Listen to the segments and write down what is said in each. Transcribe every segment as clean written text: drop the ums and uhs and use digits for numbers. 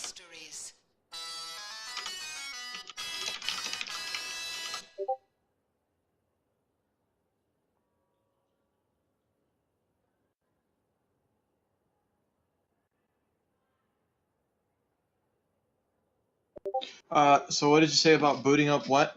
mysteries. So what did you say about booting up what?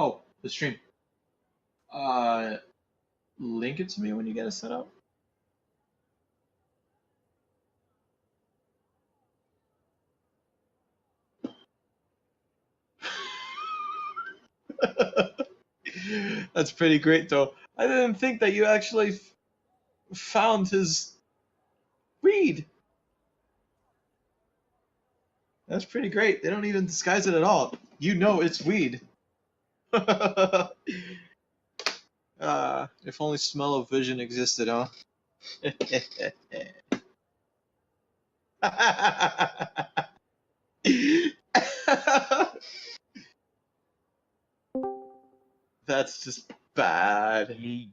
Oh, the stream. Uh, Link it to me when you get it set up. That's pretty great, though. I didn't think that you actually found his weed. That's pretty great. They don't even disguise it at all. You know it's weed. If only smell-o-vision existed, huh? That's just bad. Yeet.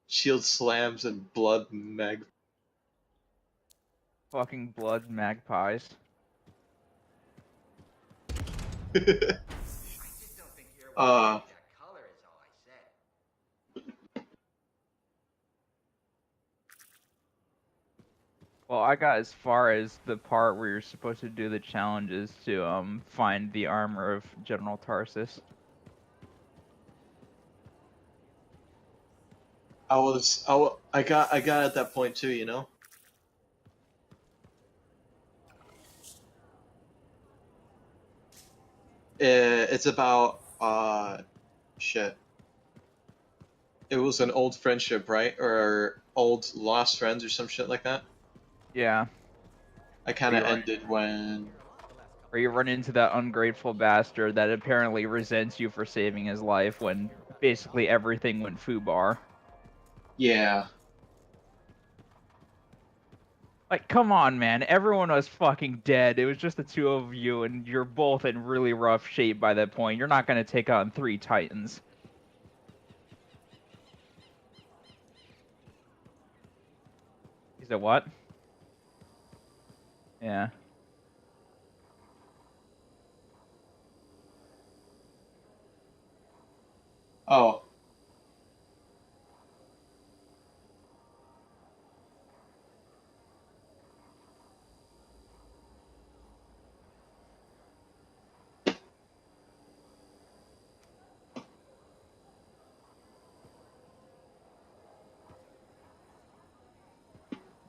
Shield slams and blood mag. Fucking blood magpies. uh, Well, I got as far as the part where you're supposed to do the challenges to find the armor of General Tarsus. I got at that point too, you know. It's about shit. It was an old friendship, right? Or old lost friends or some shit like that. Yeah. I kind of ended when. Or you run into that ungrateful bastard that apparently resents you for saving his life when basically everything went foobar. Yeah. Like, come on, man. Everyone was fucking dead. It was just the two of you, and you're both in really rough shape by that point. You're not going to take on 3 Titans. He said, what? Yeah. Oh.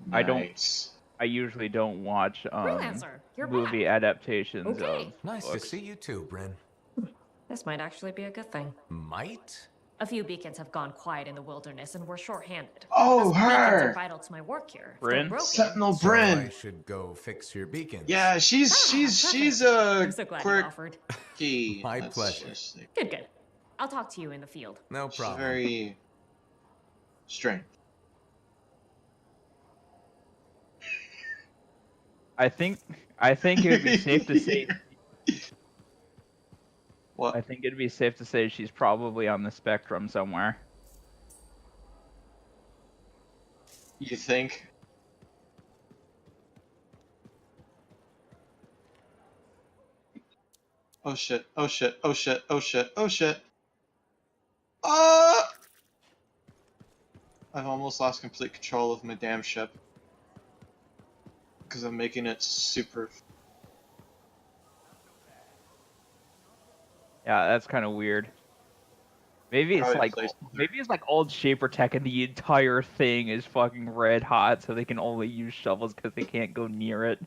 Nice. I usually don't watch movie adaptations of Nice books. to see you too, Bryn. This might actually be a good thing. Might? A few beacons have gone quiet in the wilderness and we're short-handed. Oh, Thus, beacons are her! vital to my work here. Bryn? Sentinel So Bryn. I should go fix your beacons. Yeah, she's I'm so glad you offered. quirky. My That's pleasure. just, like, Good. I'll talk to you in the field. No she's problem. very strange. I think it would be safe to say. What? I think it'd be safe to say she's probably on the spectrum somewhere. You think? Oh shit, oh shit, oh shit, oh shit, oh shit. Ah! I've almost lost complete control of my damn ship. Because I'm making it super. Yeah, that's kind of weird. Maybe it's like old Shaper Tech and the entire thing is fucking red hot, so they can only use shovels because they can't go near it.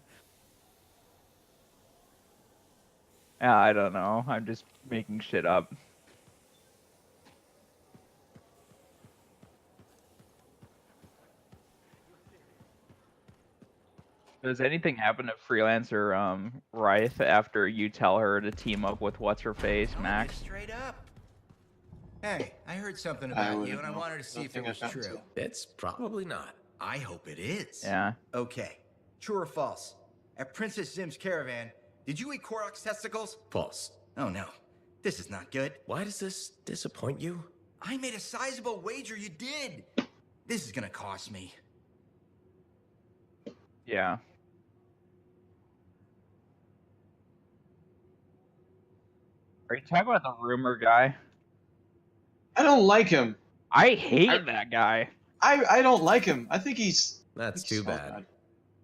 Yeah, I don't know. I'm just making shit up. Does anything happen to freelancer Rife after you tell her to team up with what's her face, No, Max? just straight up. Hey, I heard something I about you, wouldn't and I know. wanted to see if it Nothing was I've gotten true. to. It's probably not. I hope it is. Yeah. Okay. True or false? At Princess Zim's caravan, did you eat Korok's testicles? False. Oh no, this is not good. Why does this disappoint you? I made a sizable wager you did. This is gonna cost me. Yeah. Are you talking about the rumor guy? I don't like him. I hate that guy. I don't like him. I think he's. That's he too smells bad. bad.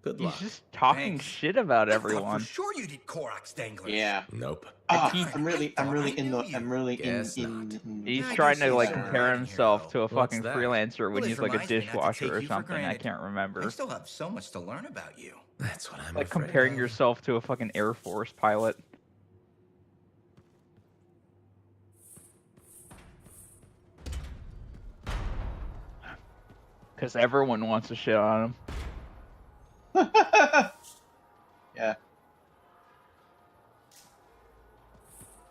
Good He's luck. just talking Thanks. shit about I thought everyone. for sure you did Korok's danglers. Yeah. Nope. Ah, God, I'm really I in thought I the. knew I'm you. really Guess in. He's I trying do to see like some compare writing here, himself to though. a What's fucking that? freelancer when Well, he's this like a reminds me not to dishwasher take or you for something. I granted. can't remember. I still have so much to learn about you. That's what I'm Like afraid comparing of. yourself to a fucking Air Force pilot. Because everyone wants to shit on him. Yeah.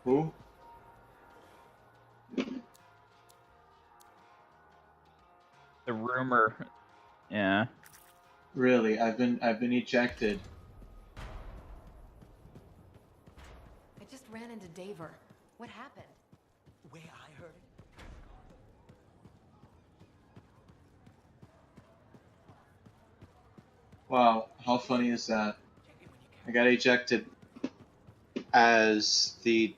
Who? The rumor. Yeah. Really? I've been ejected. I just ran into Daver. What happened? Way I heard it. Wow, how funny is that? I got ejected as the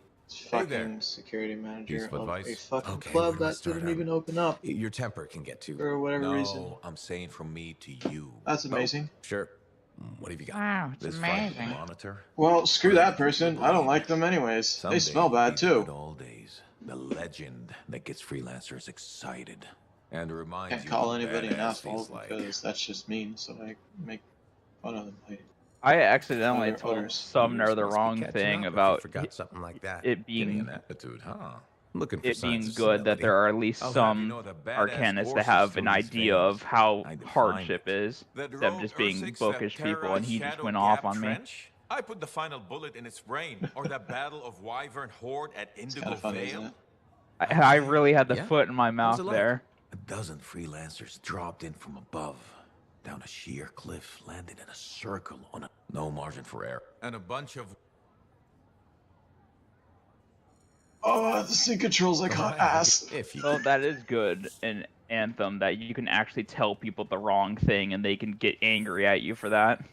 there. fucking security manager Useful of a advice. fucking Okay, club where do I that start didn't out? even open up Your temper can get too. for whatever reason. No, I'm saying from me to you. That's amazing. Sure. What have you got? Wow, it's This fight with the amazing. monitor. Well, screw Really, that person. I don't like them anyways. Someday They smell bad will be the too. good old days. The legend that gets freelancers excited and reminds Can't you call what anybody an badass asshole feels like. because that's just mean. So I make fun of them. Like, I accidentally Other told owners. Sumner You're the supposed to be wrong catching thing up if you about forgot something like that. it Getting being an attitude, huh? Looking for it being signs of good that senility. there are at least I'll have some you know that badass arcanists that courses have through an his idea veins. of how I define hardship it. is, That instead of rogue just being Ursix, bookish that people, and he just Shadow went off Gap on me. trench? I put the final bullet in its brain. Or that battle of Wyvern Horde at it's Indigo kind of funny, isn't Vale. it? I really had the Yeah? foot in my What was mouth it like? there. A dozen freelancers dropped in from above, down a sheer cliff, landed in a circle on a no margin for error. And a bunch of Oh, the sync controls like hot ass. If you So that is good in Anthem, that you can actually tell people the wrong thing and they can get angry at you for that.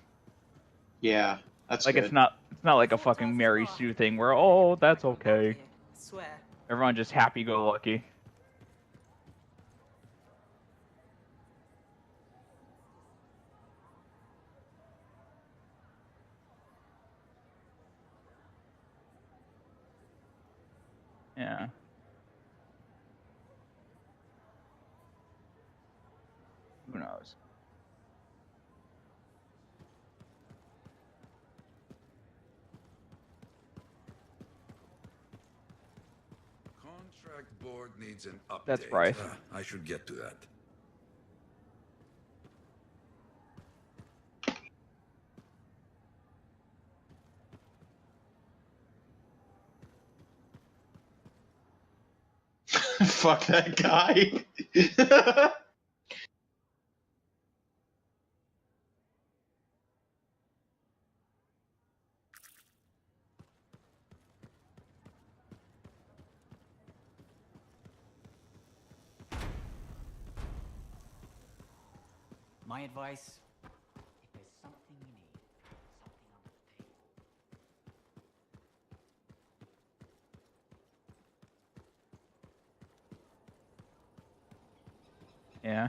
Yeah, that's Like good. it's not like a fucking Mary Sue thing where, oh, that's okay. Swear. Everyone just happy-go-lucky. Yeah. Who knows? Contract board needs an update. That's right. I should get to that. Fuck that guy. My advice, if there's something you need, something on the table. Yeah.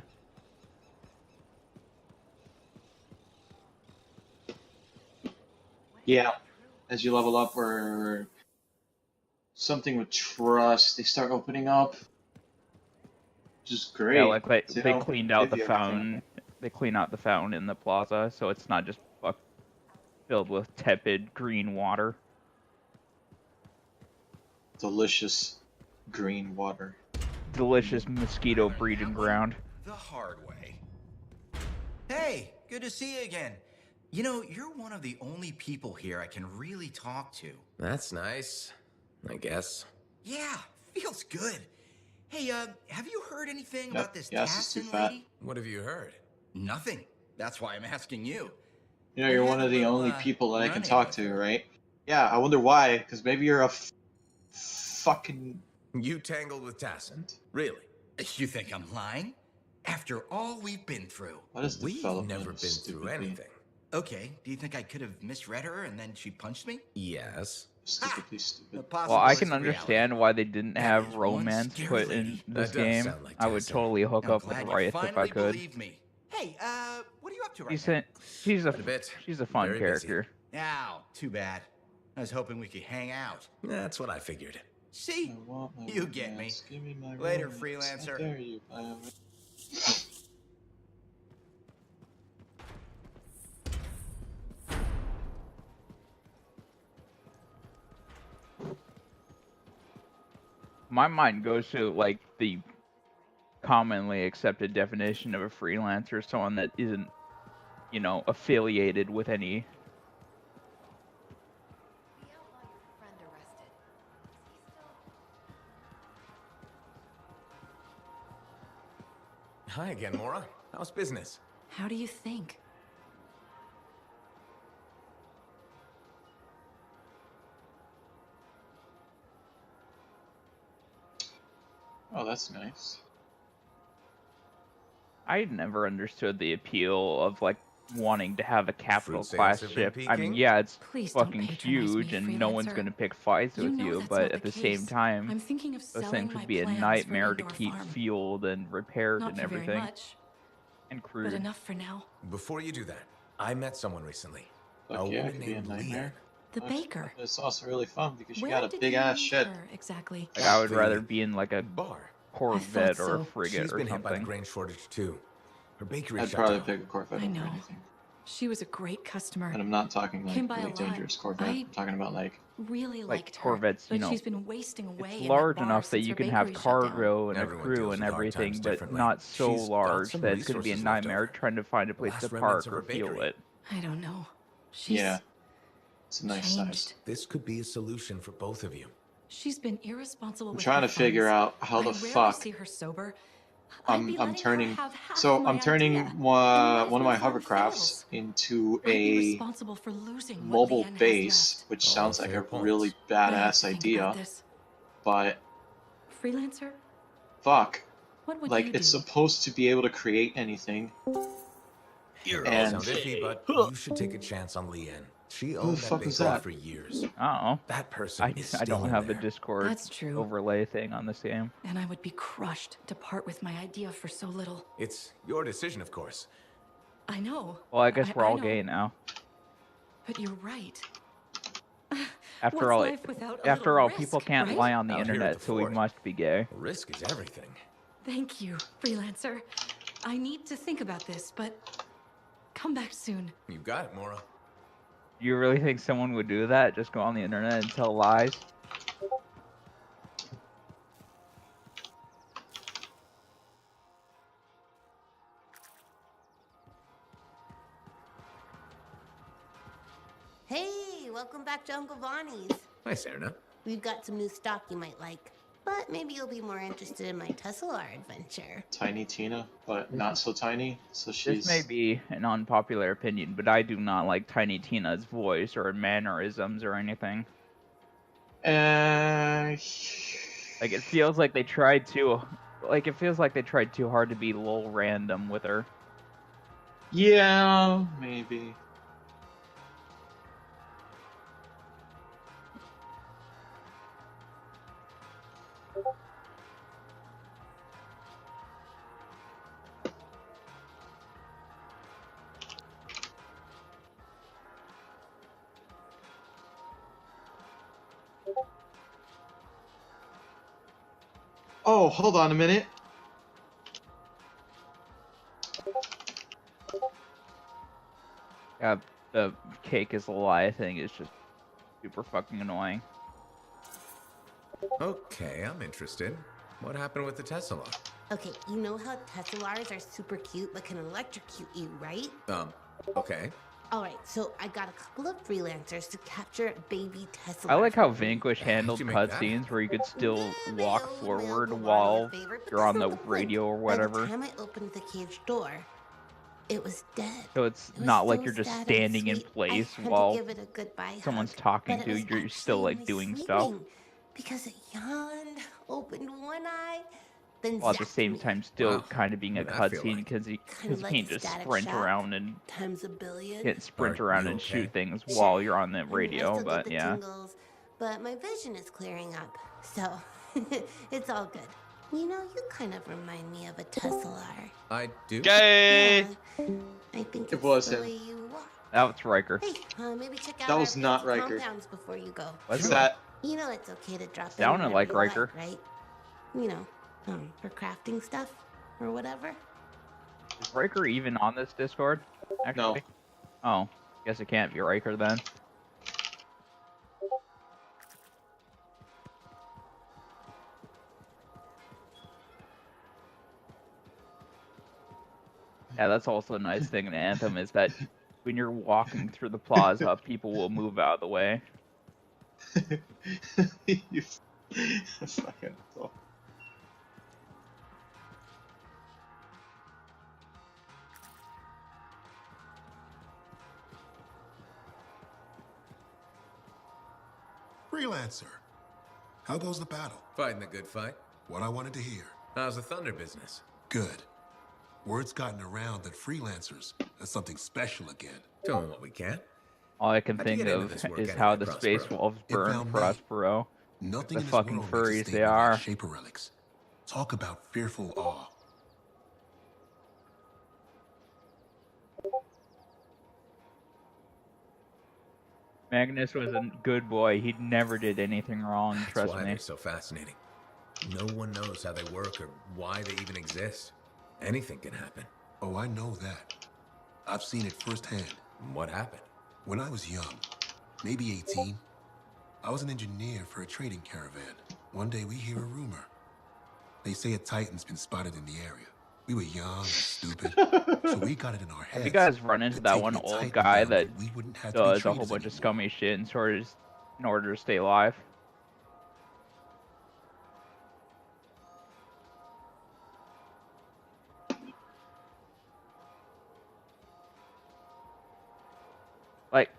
Yeah, as you level up or something with trust, they start opening up. Which is great. Yeah, like They they don't cleaned out give the you everything. fountain. They clean out the fountain in the plaza, so it's not just filled with tepid green water. Delicious green water. Delicious mosquito breeding ground. The hard way. Hey, good to see you again. You know, you're one of the only people here I can really talk to. That's nice, I guess. Yeah, feels good. Hey, have you heard anything Yep, about this yes, it's too Tassin fat. lady? What have you heard? Nothing. That's why I'm asking you. You know, They you're had one a of the little, only people that I can run-in talk with to, her. right? Yeah, I wonder why. Because maybe you're a fucking. You tangled with Tassin? Really? You think I'm lying? After all we've been through. What is We've development? never been through Stupidly. anything. Okay, do you think I could have misread her and then she punched me? Yes. Stupidly The stupid. Well, I possible can is reality. understand why they didn't That have is one romance scary put lady. in this That does game. sound like I would Tassin. totally hook I'm up with glad you Riot if finally I could. believed me. Hey, what are you up to right She's now? she's a Quite a bit. she's a fun Very busy. character. Ow, too bad. I was hoping we could hang out. That's what I figured. See? I want my You get me. romance. Give me my Later, romance. freelancer. I dare you, Bioware. My mind goes to like the commonly accepted definition of a freelancer, someone that isn't, you know, affiliated with any. The outlaw your friend arrested. Is he still... Hi again, Mora. How's business? How do you think? Oh, that's nice. I never understood the appeal of like wanting to have a capital Fruit sales class have been ship. I mean, peaking? yeah, it's Please don't fucking patronize me, huge, and no one's freelancer. gonna pick fights You with know you. that's But not at the the same case. time, I'm thinking of those selling things my would be a plans nightmare for to Indoor keep Farm. fueled and repaired Not and for very everything, much, and but crude. enough for now. Before you do that, I met someone recently. Fuck a yeah, it woman could be a named nightmare. The But baker. it's also really fun because you Where got a did big you ass meet ship. her exactly? Like, I would The rather be in like a bar. Corvette or a so. frigate She's or been hit by the something. grain shortage too. Her bakery I'd shut probably down. pick a Corvette I over know. anything. She was a great customer. And I'm not talking like Came by a really lot. dangerous Corvette. I'm talking about like Really Like liked her. Corvettes, you But know, she's been wasting away It's in large that bar enough that since you her can have bakery shut down. cargo and a Everyone crew deals and with hard everything, times but differently. not so She's got large some that it's going to be a resources left nightmare over. trying to find a place Last to remnants park of or her fuel bakery. it. I don't know. She's yeah, it's a nice changed. size. This could be a solution for both of you. She's been irresponsible I'm with trying her to figure funds. out how the I rarely fuck see her sober. I'd be I'm letting her turning. have half So my I'm turning idea. one of And what my if my farm hovercrafts fails? into I'd be a responsible for losing what mobile Leanne has base, left. which All sounds like fair a points. really I have badass to think idea. about this. But Freelancer, fuck, what would like you it's do? supposed to be able to create anything. You're And- sound iffy, but you should take a chance on Leanne. She owned fuck that was bakery that? for years. Oh, That person is I still don't in have the there. Discord That's true. overlay thing on this game. And I would be crushed to part with my idea for so little. It's your decision, of course. I know. Well, I guess we're all know, gay now. But you're right. After What's all, life without a after little all, risk, people can't right? lie on the Out here at internet, the so we fort. must be gay. Risk is everything. Thank you, freelancer. I need to think about this, but come back soon. You got it, Mora. You really think someone would do that? Just go on the internet and tell lies? Hey, welcome back to Uncle Bonnie's. Hi, Serena. We've got some new stock you might like, but maybe you'll be more interested in my Tesla adventure. Tiny Tina, but not so tiny. So she's. This may be an unpopular opinion, but I do not like Tiny Tina's voice or mannerisms or anything. Like, it feels like they tried to... Like, it feels like they tried too hard to be a little random with her. Yeah, maybe. Oh, hold on a minute. Yeah, the cake is a lie thing is just super fucking annoying. Okay, I'm interested. What happened with the Tesla? Okay, you know how Teslars are super cute but can electrocute you, right? Okay. Alright, so I got a couple of freelancers to capture baby Tesla. I like how Vanquish handled you make that cutscenes where you could still walk Mail, forward go borrow while your favorite, but you're on that's the not point. radio or By the whatever. time I opened the cage door, it was dead. So it's It was not like so you're just sad and standing in sweet. place I had while to give it a goodbye someone's hug, talking but to it you. was You're still actually like my doing stuff, sleeping, because it yawned, opened one eye, then while at the zapped same me. time still Wow. kind of being a What did that feel cutscene like? because Kind of you like can't a just static sprint shock around and times a billion. can't sprint Are around you and okay? shoot things Sure. while you're on the I radio. still But get the yeah, tingles, but my vision is clearing up, so it's all good. You know, you kind of remind me of a Tesla. I do. gay. Yeah, I think It it's was the him. way you walk. That's Riker. Hey, maybe check out That our was not fancy Riker. compounds before you go. Was Is it? that You know it's okay to drop in Sounded whenever like you Riker. like, right? You know, for crafting stuff or whatever. Is Riker even on this Discord? Actually? Oh, guess it can't be Riker then. Yeah, that's also a nice thing in Anthem is that when you're walking through the plaza, people will move out of the way. you fucking asshole. Freelancer. How goes the battle? Fighting the good fight. What I wanted to hear. How's the Thunder business? Good. Word's gotten around that freelancers are something special again. Doing what we can. All I can How'd you think get into of this work is anyway, how the Prospero? space wolves It burn found me. Prospero. Nothing The in this fucking world furries makes a they statement are. like Shaper relics. Talk about fearful awe. Magnus was a good boy. He never did anything wrong, That's trust why me. they're so fascinating. No one knows how they work or why they even exist. Anything can happen. Oh, I know that. I've seen it firsthand. What happened? When I was young, maybe 18, I was an engineer for a trading caravan. One day we hear a rumor. They say a Titan's been spotted in the area. We were young and stupid, so we got it in our heads. Have you guys run into that that taking one a old Titan guy down that meant we wouldn't have to be does a traders whole bunch of anymore? scummy shit in order to stay alive? Like,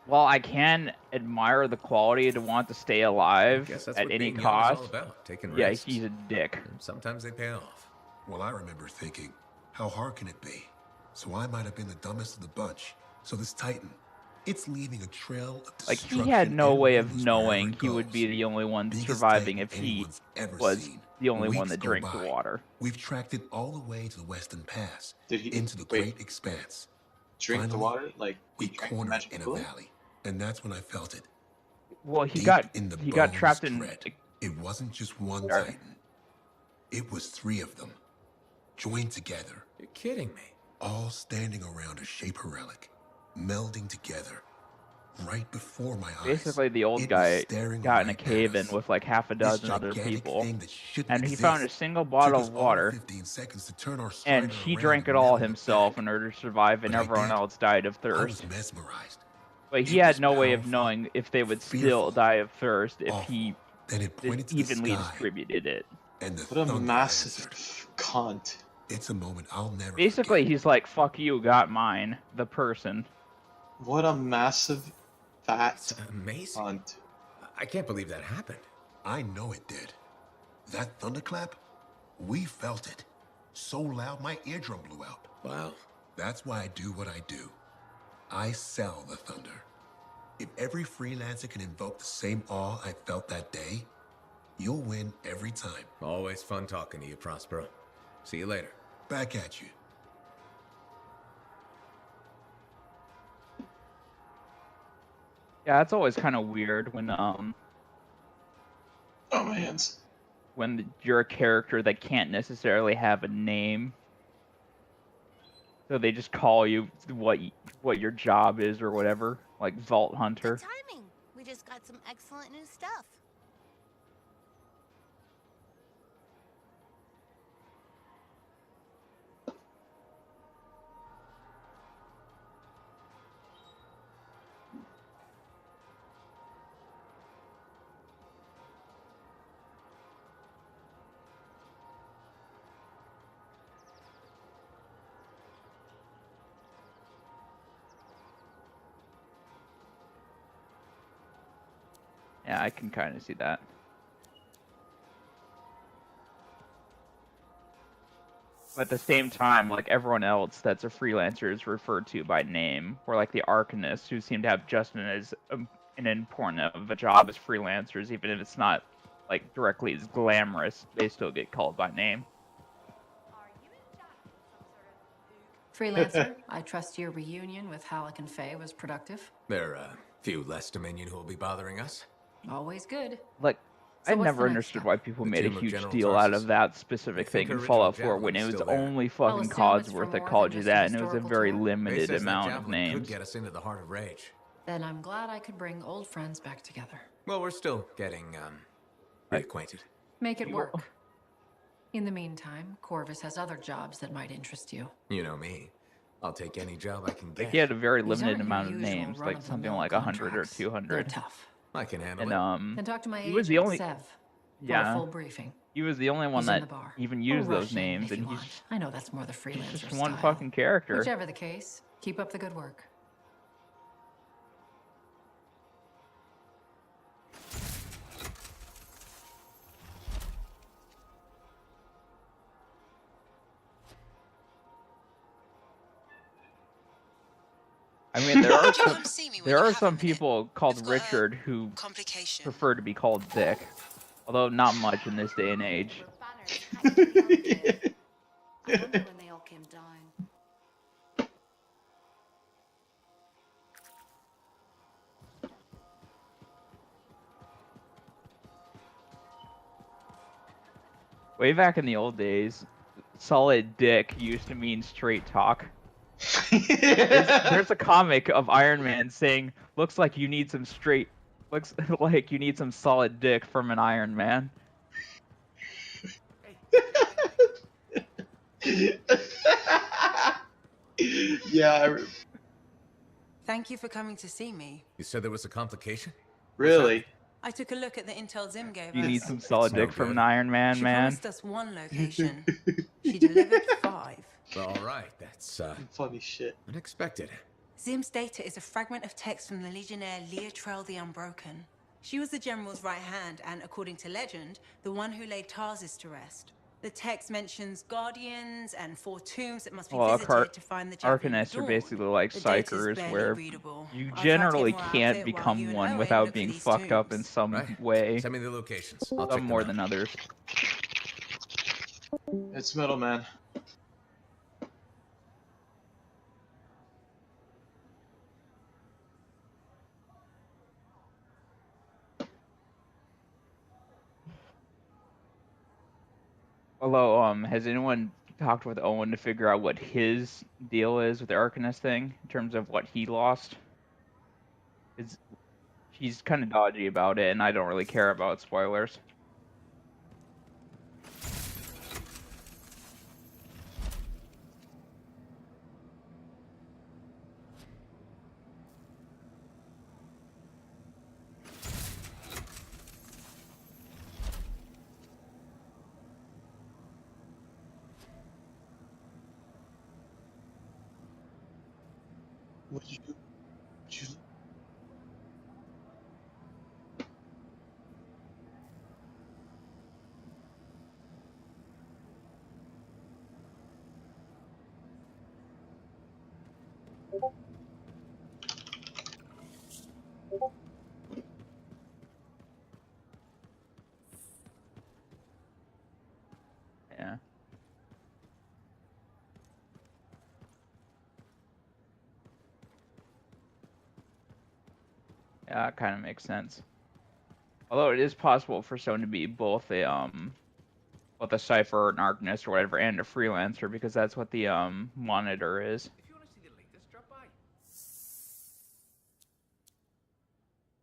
while I can admire the quality to want to stay alive Guess that's at what any being young is all cost, about. Taking yeah, risks. he's a dick. And sometimes they pay off. Well, I remember thinking, how hard can it be? So I might have been the dumbest of the bunch. So this Titan, it's leaving a trail of Like, destruction. he had no way of and rumors knowing wherever it he would goes. be the only one Biggest surviving Titan if he anyone's ever was seen. the only one Weeks that go drank the by. water. We've tracked it all the way to the Western Pass, Did he into the wait, great expanse. drink the Finally, water? Like we he drank the cornered magic in a fluid? valley, and that's when I felt it. Well, he Deep got in the trapped bones in. dread. It wasn't just one Sorry. Titan. It was 3 of them, joined together, You're kidding me. all standing around a Shaper relic, melding together, right before my eyes. Basically, the old It was guy staring got in a right at cave in us. with like half a This dozen other gigantic people, thing that shouldn't and he exist found a single took bottle us of all water, 15 seconds to turn our and strider he around drank and it all never look himself back. in order to survive, and But I everyone did. else died of I was thirst. mesmerized. But he It had was no way of powerful, knowing if they would still fearful, die of thirst if awful. he Then it pointed to the evenly sky, distributed it. and the What a thunder massive answered. cunt. It's a moment I'll never Basically, forget. he's like, "Fuck you, got mine." The person. What a massive fat It's amazing. cunt. I can't believe that happened. I know it did. That thunderclap, we felt it. So loud my eardrum blew out. Wow. That's why I do what I do. I sell the thunder. If every freelancer can invoke the same awe I felt that day, you'll win every time. Always fun talking to you, Prospero. See you later. Back at you. Yeah, it's always kind of weird when Oh, my hands. you're a character that can't necessarily have a name, so they just call you what your job is or whatever, like Vault Hunter. Good timing. We just got some excellent new stuff. Yeah, I can kind of see that. But at the same time, like everyone else that's a freelancer is referred to by name, or like the Arcanists, who seem to have just as an important of a job as freelancers, even if it's not like directly as glamorous, they still get called by name. Freelancer, I trust your reunion with Halleck and Faye was productive. There are a few less Dominion who will be bothering us. Always good. Like, So I what's never the next understood step? why people The made a tomb of huge General deal out Tarsus. of that specific They think thing in original Fallout 4 javelin when is it was still there. only I'll fucking assume it's Codsworth for that more called than you just a that, and it was a historical very tour? Faye limited says that amount of javelin could names. get us into the heart of Rage. Then I'm glad I could bring old friends back together. Well, we're still getting, reacquainted. Make it work. In the meantime, Corvus has other jobs that might interest you. You know me. I'll take any job I can Like, get. he had a very These limited aren't your amount of usual names, like something run-of-the-mill like 100 or contracts. They're 200. tough. I can handle And it. Then talk to my he was the agent, only, Sev, for a yeah, full briefing. he was the only one He's in that the bar. even Or used those rush in names, if you and want. I know that's more the he's freelancer just one style. fucking character. Whichever the case, keep up the good work. I mean, there are Do you some, come see me when there you are have a some minute? people called We've got a Richard who complication. prefer to be called Dick, although not much in this day and age. I wonder when they all came down. Way back in the old days, solid dick used to mean straight talk. There's a comic of Iron Man saying, looks like you need some solid dick from an Iron Man. Yeah, Thank you for coming to see me. You said there was a complication? really. I took a look at the intel Zim gave You us. need some solid no dick from good. an Iron Man, She man. promised us one location. She delivered 5. All right, that's, Funny shit. unexpected. Zim's data is a fragment of text from the Legionnaire Leotrel the Unbroken. She was the General's right hand and, according to legend, the one who laid Tarsus to rest. The text mentions guardians and 4 tombs that must be Well, visited to find the Javelin of Arcanists are Dawn. basically like The data's psychers, barely where readable. you I'll try to generally get more can't outfit while you become and one Owen without look being for these fucked up in tombs. some Right. way, Send me the locations. I'll check some them more out. than others. It's Middleman. Although, has anyone talked with Owen to figure out what his deal is with the Arcanist thing in terms of what he lost? He's kind of dodgy about it, and I don't really care about spoilers. What did you? Yeah. Yeah, that kind of makes sense. Although it is possible for someone to be both a cipher, an arcanist, or whatever, and a freelancer, because that's what the monitor is.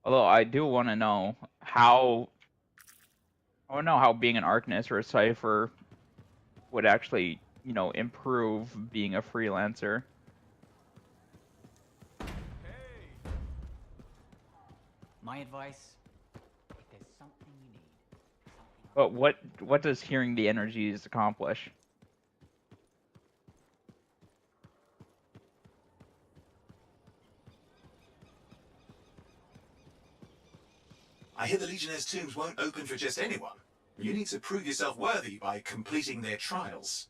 Although I do want to know how. I want to know how being an arcanist or a cipher would actually, improve being a freelancer. My advice, if there's something you need, something But what does hearing the energies accomplish? I hear the Legionnaire's tombs won't open for just anyone. You need to prove yourself worthy by completing their trials.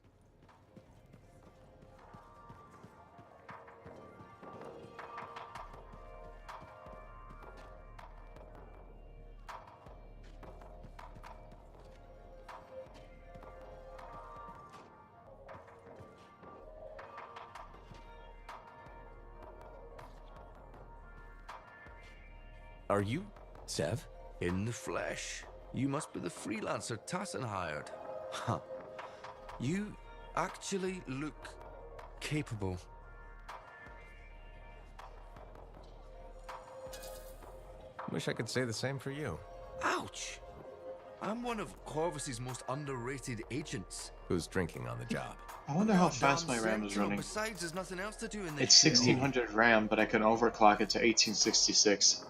Are you Sev? In the flesh. You must be the freelancer Tassin hired. Huh. You actually look capable. Wish I could say the same for you. Ouch! I'm one of Corvus's most underrated agents. Who's drinking on the job? I wonder how fast my RAM is running. Besides, there's nothing else to do in this It's 1600 RAM, but I can overclock it to 1866.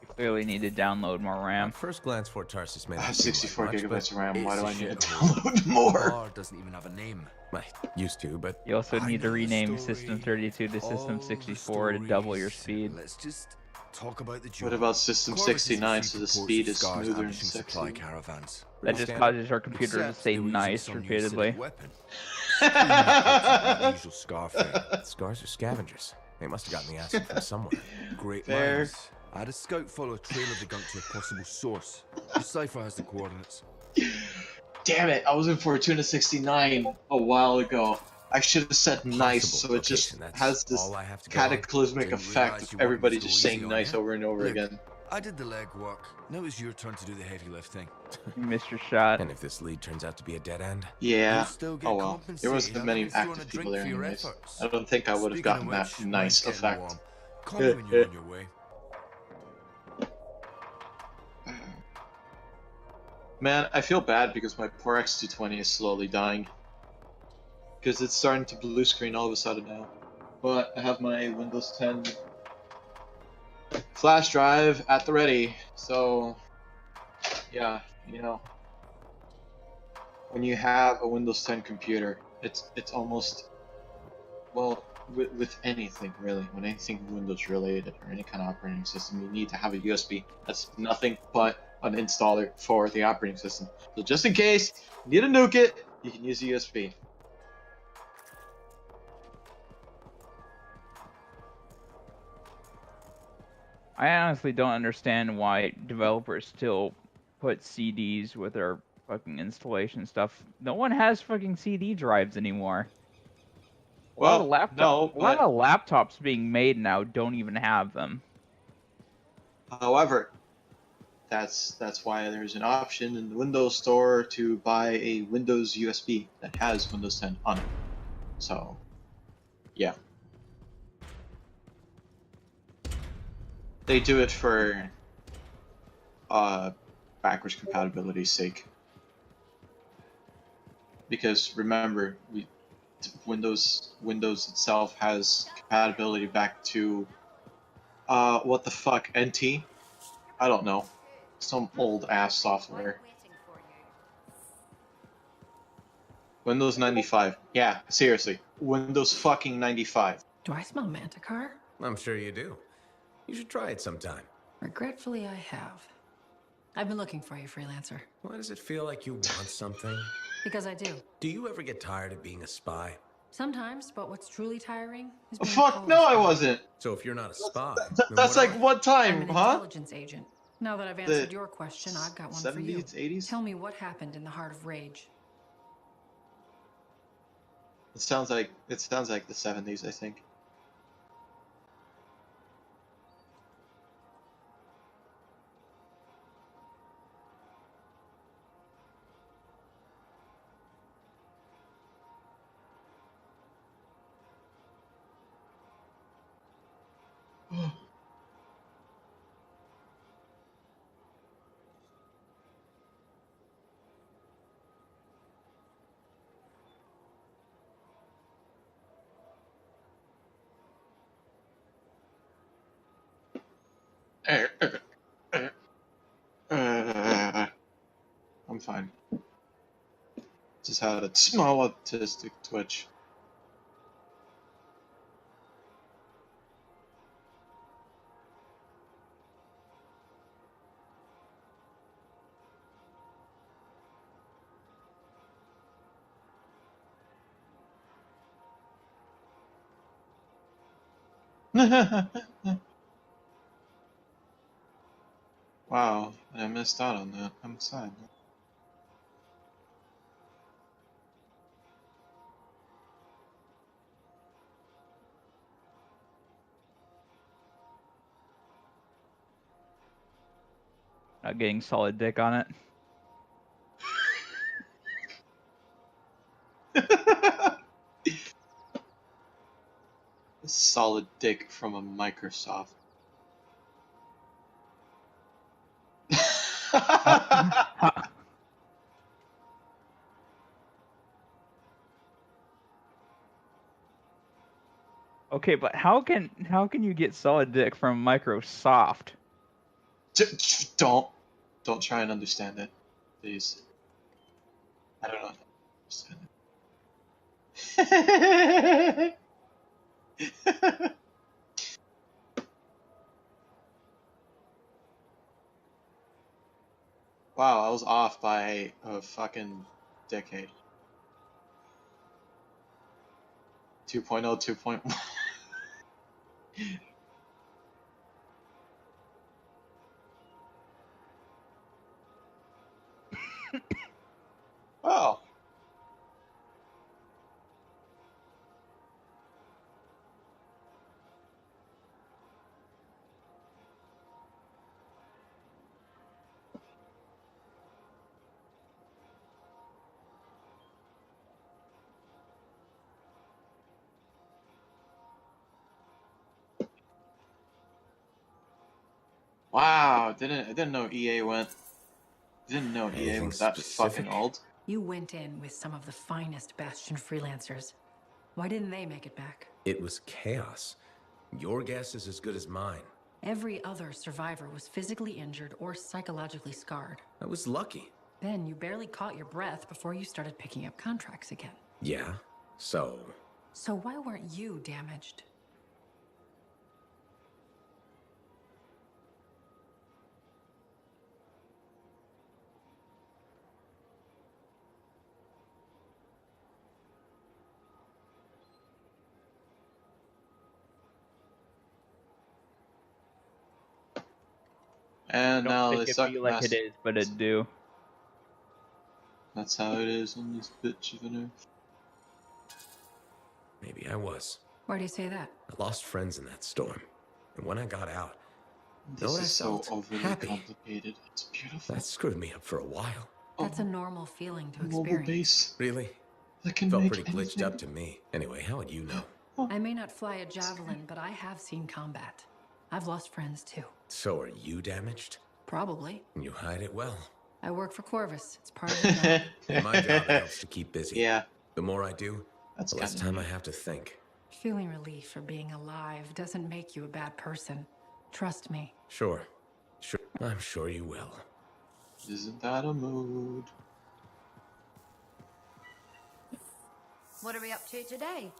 You clearly need to download more RAM. At first glance, Fort Tarsus may I not have seem 64 like much, gigabytes of RAM. Why do I need to shit download more? bar doesn't even have a name. I used to, but You also I need to know the rename story, System 32 to all System the 64 to double your stories. speed. Let's just talk about the job. What about System Corvus is 69 free so the to port speed is scars smoother and ambushing supply sexy? caravans. That just causes your computer to say nice repeatedly. Usual scar fare. Scars are scavengers. They must have gotten the acid from somewhere. Great Fair. minds. I had a scout follow a trail of the gunk to a possible source. The cipher has the coordinates. Damn it, I was in Fortuna 69 a while ago. I should have said nice, so it just location, that's has this all I have to go on. cataclysmic Didn't effect realize of you everybody wanted to just go saying easy on nice you. over and over Look, again. I did the legwork. Now it's your turn to do the heavy lifting. You missed your shot. And if this lead turns out to be a dead end? Yeah. You'll still get Oh well. There wasn't compensated, many having thrown a active drink people there for your anyways. efforts. I don't think I would have Speaking gotten of that which, nice mine's getting effect. warm. Call me when you're on your way. Man, I feel bad because my poor X220 is slowly dying. Because it's starting to blue screen all of a sudden now. But I have my Windows 10 flash drive at the ready, so yeah, you know. When you have a Windows 10 computer, it's almost, well, with anything really, when anything Windows related or any kind of operating system, you need to have a USB. That's nothing but an installer for the operating system. So just in case you need to nuke it, you can use a USB. I honestly don't understand why developers still put CDs with their fucking installation stuff. No one has fucking CD drives anymore. A lot of laptops being made now don't even have them. However, that's why there's an option in the Windows Store to buy a Windows USB that has Windows 10 on it. So, yeah. They do it for backwards compatibility's sake. Because remember, Windows itself has compatibility back to what the fuck, NT? I don't know. Some old ass software. Windows 95. Yeah, seriously. Windows fucking 95. Do I smell Manticar? I'm sure you do. You should try it sometime. Regretfully, I have. I've been looking for you, freelancer. Why does it feel like you want something? Because I do. Do you ever get tired of being a spy? Sometimes, but what's truly tiring is being Fuck called no, a I spy. wasn't. So if you're not a spy, That's like what time, I'm an huh? intelligence agent. Now that I've answered your question, I've got one for you. 70s, 80s? Tell me what happened in the heart of Rage. It sounds like the 70s, I think. I'm fine. Just had a small autistic twitch. Wow, I missed out on that. I'm sad. Not getting solid dick on it. Solid dick from a Microsoft. Okay, but how can you get solid dick from Microsoft? Don't try and understand it, please. I don't know if I understand it. Wow, I was off by a fucking decade. 2.0, 2.1. Wow. Wow, I didn't know EA went. Didn't know EA Anything was that specific? fucking old. You went in with some of the finest Bastion freelancers. Why didn't they make it back? It was chaos. Your guess is as good as mine. Every other survivor was physically injured or psychologically scarred. I was lucky. Ben, you barely caught your breath before you started picking up contracts again. Yeah, so... So why weren't you damaged? And now Don't they think it suck be like mass. it is, but it do. That's how it is on this bitch of an earth. maybe I was. Why do you say that? I lost friends in that storm. And when I got out, know This what I is so felt? overly Happy. complicated. It's beautiful. That screwed me up for a while. That's a normal feeling to Mobile experience. base Really? that can Felt make pretty glitched anything. up to me. Anyway, how would you know? I may not fly a javelin, but I have seen combat. I've lost friends too. So are you damaged? Probably. You hide it well. I work for Corvus. It's part of the job. In my job, it helps to keep busy. Yeah, The more I do, that's the less kinda time I neat. have to think. Feeling relief for being alive doesn't make you a bad person. Trust me. Sure. Sure. I'm sure you will. Isn't that a mood? What are we up to today?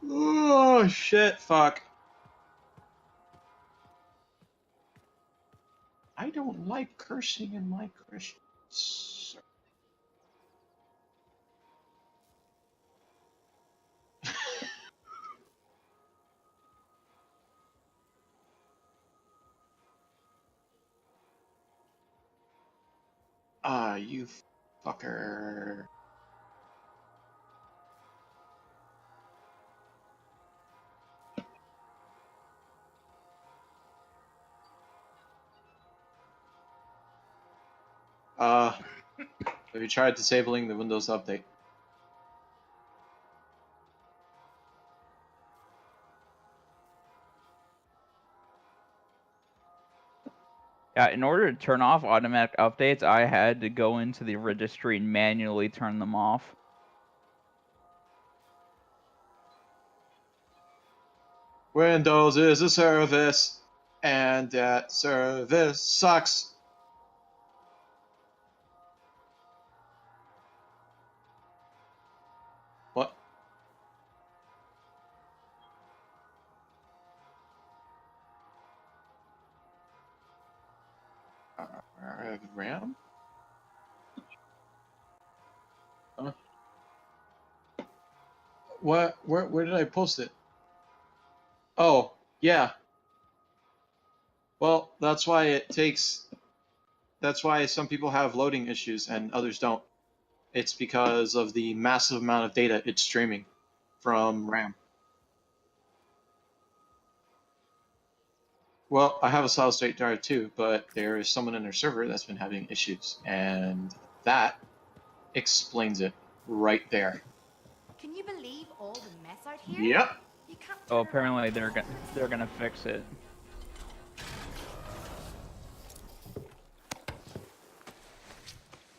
Oh shit, fuck. I don't like cursing in my Christians. Ah, you fucker. Have you tried disabling the Windows update? Yeah, in order to turn off automatic updates, I had to go into the registry and manually turn them off. Windows is a service, and that service sucks. What? RAM? What? Where did I post it? Oh, yeah. Well, that's why it takes. That's why some people have loading issues and others don't. It's because of the massive amount of data it's streaming from RAM. Well, I have a solid state drive too, but there is someone in their server that's been having issues, and that explains it right there. Can you believe all the mess out here? Yep. You can't Oh, turn apparently they're gonna fix it.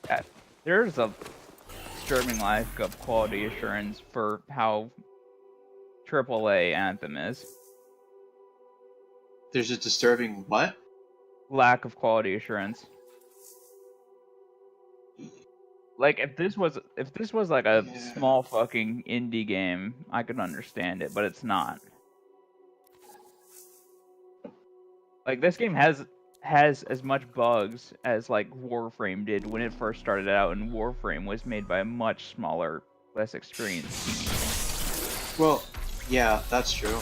Yeah, there's a disturbing lack of quality assurance for how AAA Anthem is. There's a disturbing what? Lack of quality assurance. Like if this was like a small fucking indie game, I could understand it, but it's not. Like this game has as much bugs as like Warframe did when it first started out, and Warframe was made by a much smaller, less experienced team. Well, yeah, that's true.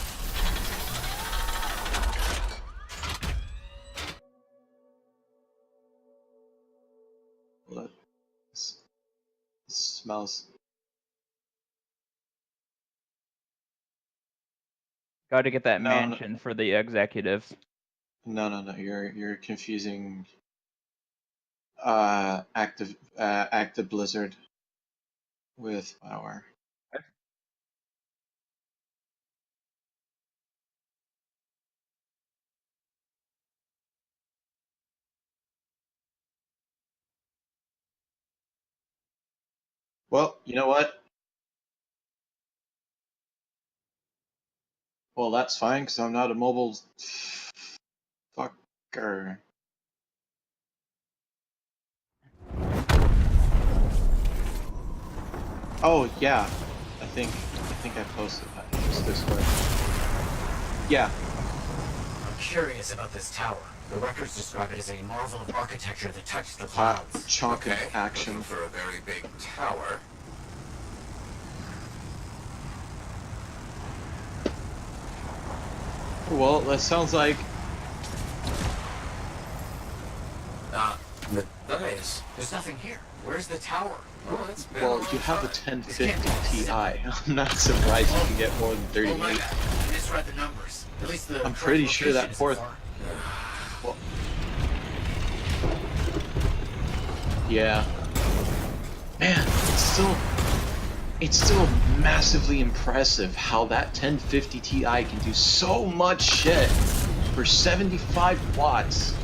Well, this smells. Got to get that mansion for the executives. No, you're confusing Active Blizzard with Bioware. Well, you know what? Well, that's fine, because I'm not a mobile fucker. Oh, yeah. I think I posted that in this Discord. Yeah. I'm curious about this tower. The records describe it as a marvel of architecture that touched the clouds. Chunk of action. For a very big tower. Well, that sounds like... There's nothing here. Where's the tower? Oh, that's well, you have a 1050 Ti. I'm not surprised you can get more than 38. I misread the numbers. At least the I'm pretty sure that fourth... Well, yeah. Man, it's still massively impressive how that 1050 Ti can do so much shit for 75 watts.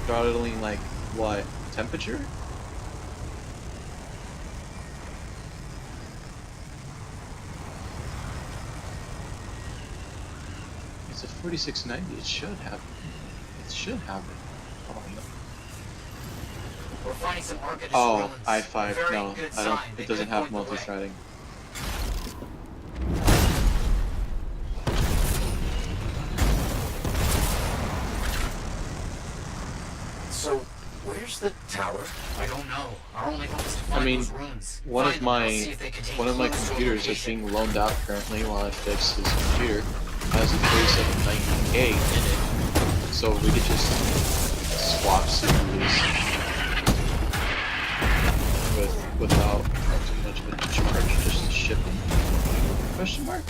Throttling like what? Temperature? It's a 4690. It should have it. It should have it. Oh, no. We're finding some Arcanist Oh, ruins. i5. No, I don't. It doesn't have multi-threading. So, where's the tower? I don't know. Our only hope is to find those ruins. one of my computers is being loaned out currently while I fix his computer. Has a 3790K in it, so we could just swap CPUs without too much of a charge, just shipping. Question mark?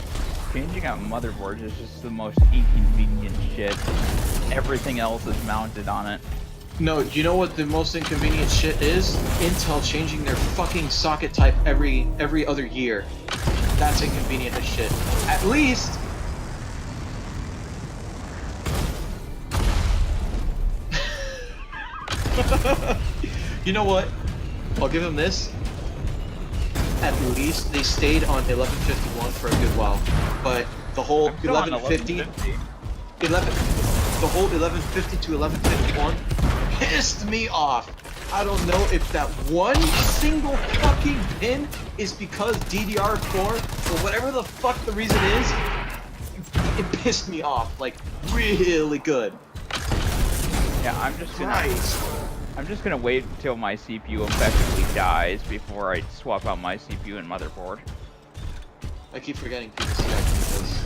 Changing out motherboards is just the most inconvenient shit. Everything else is mounted on it. No, you know what the most inconvenient shit is? Intel changing their fucking socket type every other year. That's inconvenient as shit. At least you know what? I'll give them this. At least they stayed on 1151 for a good while. But the whole 1150 the whole 1150 to 1151 pissed me off. I don't know if that one single fucking pin is because DDR4 or whatever the fuck the reason is. It pissed me off, like, really good. Yeah, I'm just gonna wait until my CPU effectively dies before I swap out my CPU and motherboard. I keep forgetting PCI because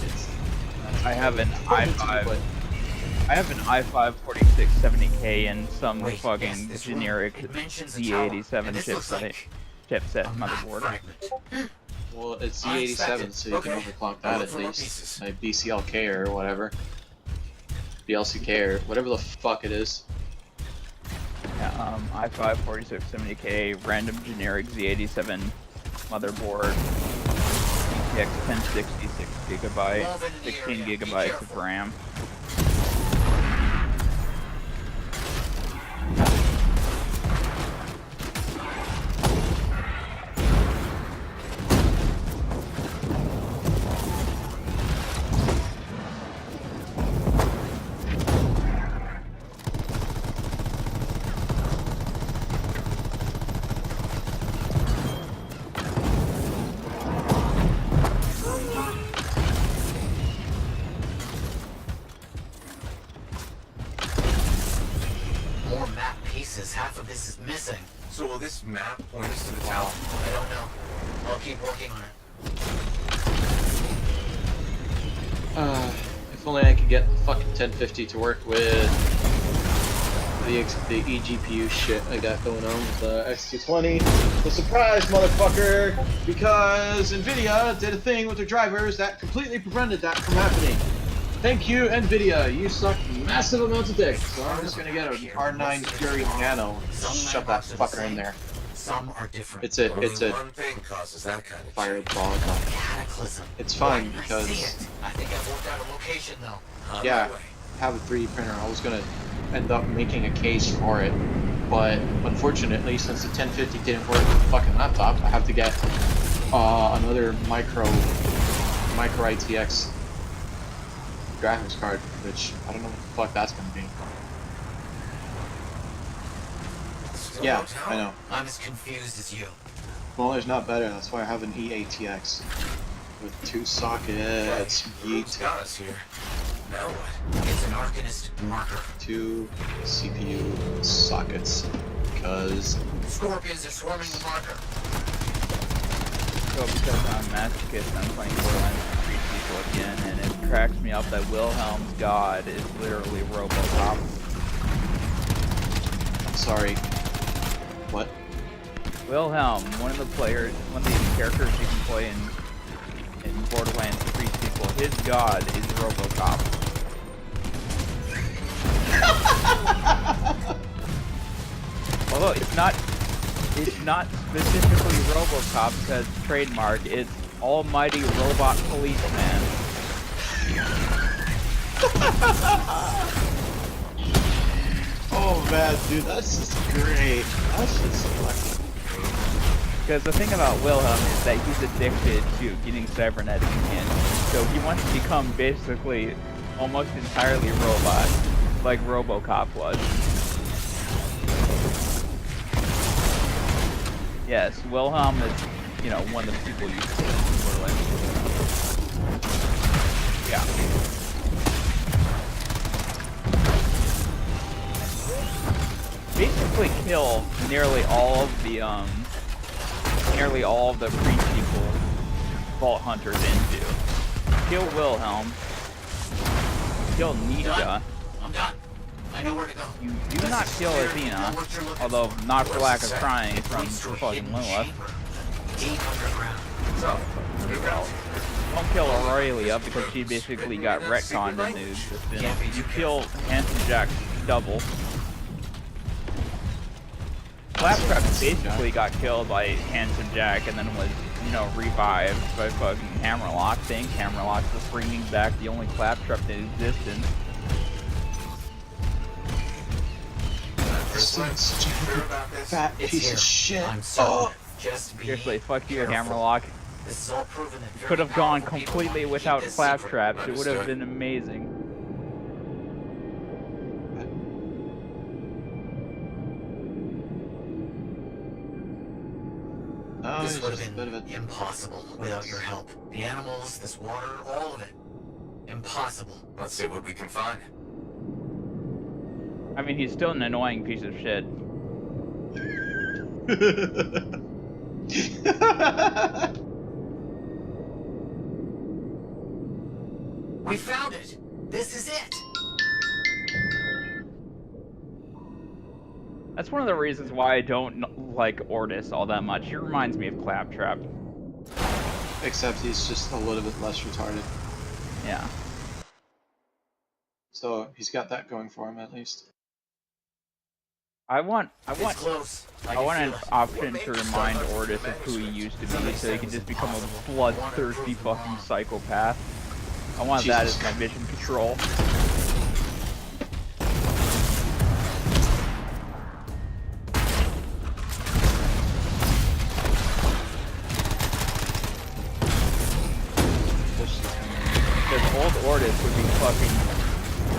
it's... I have an i5. I have an i5 4670K and some fucking generic Z87 chipset motherboard. Well, it's Z87, so you can overclock that at least. My BCLK or whatever. BLCK or whatever the fuck it is. Yeah, i5 4670K, random generic Z87 motherboard, GTX 1060, 6GB, 16GB of RAM. More map pieces. Half of this is missing. So will this map point us to the tower? I don't know. I'll keep working on it. If only I could get the fucking 1050 to work with the eGPU shit I got going on with the X220. The surprise, motherfucker! Because NVIDIA did a thing with their drivers that completely prevented that from happening. Thank you, NVIDIA. You suck massive amounts of dick. So I'm just gonna get an R9 Fury Nano and shove that fucker in there. Some are different. It's a one thing causes that kind of fireball. Cataclysm. It's fine I because see it. I think I've worked out a location though. yeah, I have a 3D printer. I was gonna end up making a case for it, but unfortunately, since the 1050 didn't work with the fucking laptop, I have to get another micro ITX graphics card, which I don't know what the fuck that's gonna be. Yeah, I know. I'm as confused as you. Well, there's not better. That's why I have an EATX with 2 sockets. Yeet. got us here. Now what? It's an Arcanist marker. 2 CPU sockets, because Scorpions are swarming the marker. So because I'm masochist, I'm playing Borderlands 3 people again, and it cracks me up that Wilhelm's god is literally RoboCop. sorry. What? Wilhelm, one of the characters you can play in Borderlands 3 sequel, his god is RoboCop. Although it's not specifically RoboCop because trademark, it's Almighty Robot Policeman. Oh man, dude, that's just great. That's just like... Because the thing about Wilhelm is that he's addicted to getting cybernetic skin, so he wants to become basically almost entirely robot, like RoboCop was. Yes, Wilhelm is, you know, one of the people you see in Borderlands. Yeah. Basically kill nearly all of the pre-sequel Vault Hunters into. Kill Wilhelm. Kill Nisha. I'm done. I know where to go. You do not kill Athena, although not for lack of trying from fucking Lilith. Deep underground. So, Don't kill Aurelia because she basically got retconned into existence. You kill Handsome Jack double. Claptrap basically got killed by Handsome Jack and then was, you know, revived by fucking Hammerlock. Thank Hammerlock for bringing back the only Claptrap in existence. This is such a fat piece of shit. I'm sorry. Just be Seriously, fuck you, careful. Hammerlock. This is all proven that Could have gone powerful people completely keep without this Claptraps. secret. It would have been amazing. This would have been impossible without your help. The animals, this water, all of it. impossible. Let's see what we can find. I mean, he's still an annoying piece of shit. We found it! This is it! That's one of the reasons why I don't like Ordis all that much. He reminds me of Claptrap. Except he's just a little bit less retarded. Yeah. So he's got that going for him at least. I want It's close. I want can an feel it. option to remind Ordis of who he used to be, so he can just become a bloodthirsty fucking psychopath. I want that as my mission control. Because old Ordis would be fucking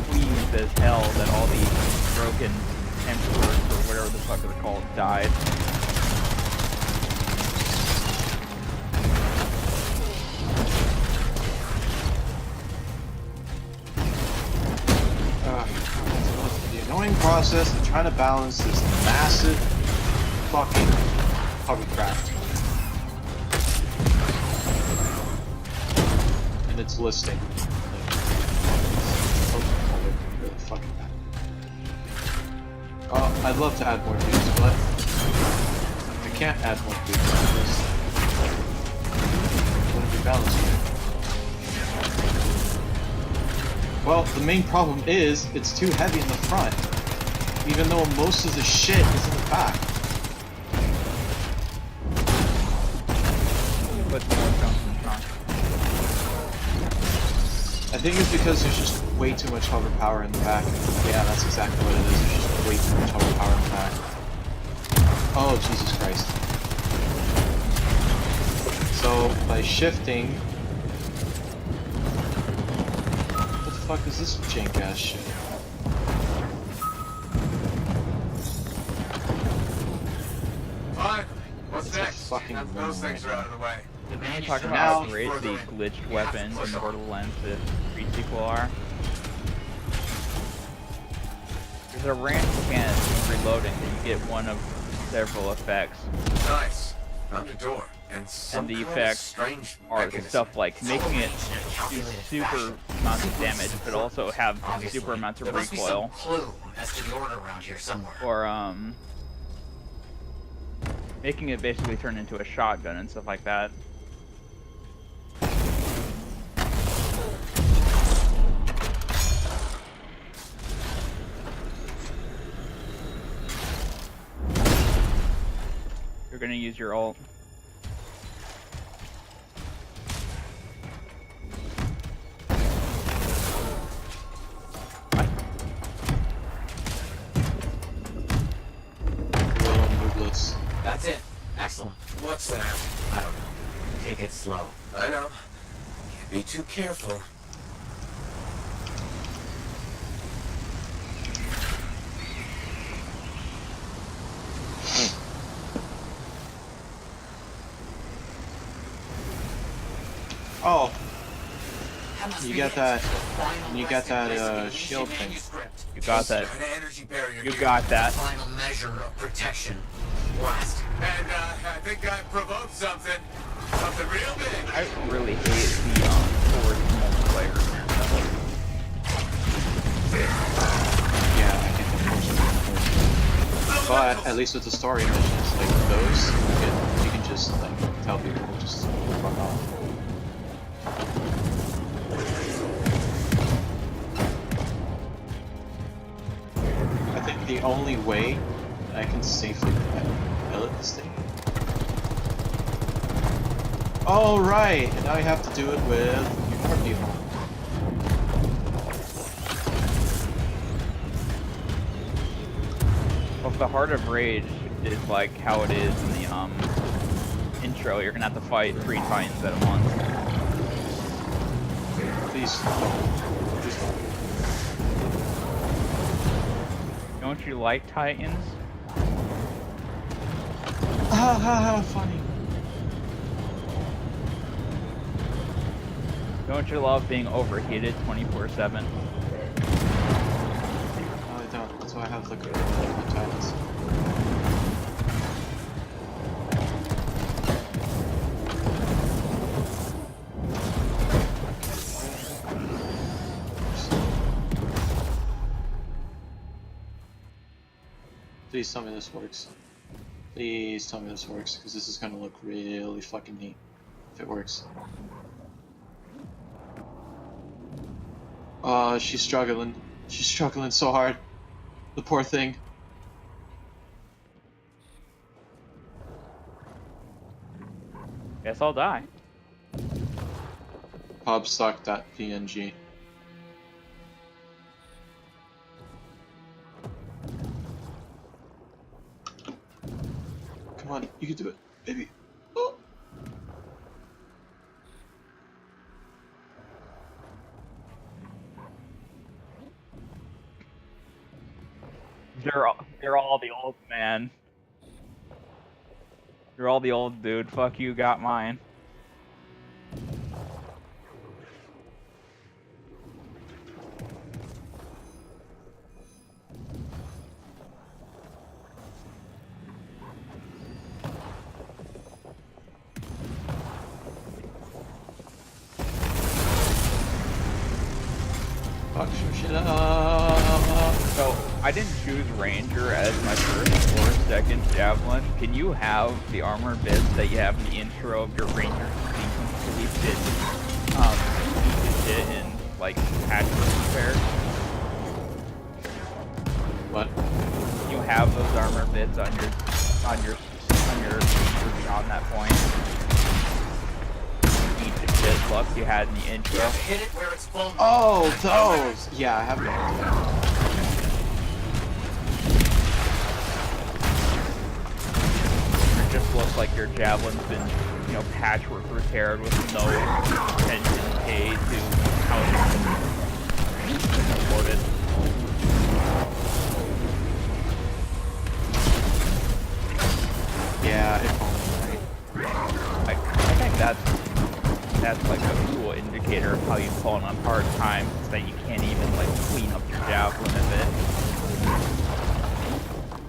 pleased as hell that all the broken emperors, or whatever the fuck they're called, died. The annoying process of trying to balance this massive fucking hovercraft and its listing. Really fucking bad. Oh, I'd love to add more dudes, but I can't add more dudes because it wouldn't be balanced here. Well, the main problem is, it's too heavy in the front, even though most of the shit is in the back. I think it's because there's just way too much hover power in the back. Yeah, that's exactly what it is, there's just way too much hover power in the back. Oh, Jesus Christ. So, by shifting... What the fuck is this jank ass shit? Fine. What's It's next? fucking Those things are out of the way. Talk about how great the glitched weapons in Borderlands the 3 sequel are. There's a random mechanic in reloading that you get one of several effects. Nice. Found a door. And the effects are stuff like making it do super amounts of damage, but also have super amounts of recoil. Or making it basically turn into a shotgun and stuff like that. You're gonna use your ult. That's it. Excellent. What's that? I don't know. Take it slow. I know. Can't be too careful. Oh, you got that. You got that shield thing. You got that. You got that. Final measure of protection. Blast. And I think I provoked something. Something real big. I really hate the forward multiplayer. Yeah, I think the force. But at least with the story missions like those, you can just like tell people to just fuck off. I think the only way I can safely pilot this thing. Oh right, and now I have to do it with more people. Well, if the Heart of Rage is like how it is in the intro, you're gonna have to fight 3 Titans at once. Please don't. Please don't. Don't you like Titans? Ha ha ha, funny. Don't you love being overheated 24/7? No, I don't. That's why I have the Titans. Please tell me this works. Please tell me this works, because this is gonna look really fucking neat if it works. She's struggling. She's struggling so hard. The poor thing. Guess I'll die. Pub.suck.png. Come on, you can do it, baby. Oh. You're all the old man. You're all the old dude. Fuck you, got mine. Fuck some shit up. So, I didn't choose Ranger as my first or second Javelin. Can you have the armor bits that you have in the intro of your Ranger being completely shit in, like, patchwork repair? What? You have those armor bits on your Ranger beyond that point. Eat the shit luck you had in the intro. Hit it where it's vulnerable. Oh, those! Yeah, I have that. It just looks like your Javelin's been, you know, patchwork repaired with no attention paid to how it's been supported. Yeah, if only, right? I think that's like a cool indicator of how you've fallen on hard times, is that you can't even like clean up your Javelin a bit.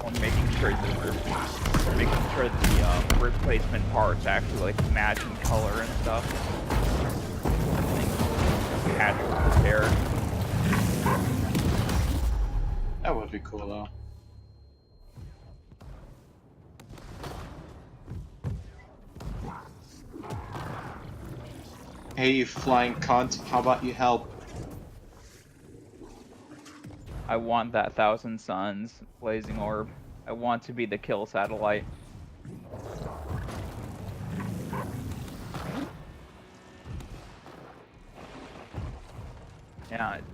Or making sure the replacement parts actually like match in color and stuff. Patchwork repaired. That would be cool though. Hey, you flying cunt, how about you help? I want that 1,000 suns blazing orb. I want to be the kill satellite. Yeah, it's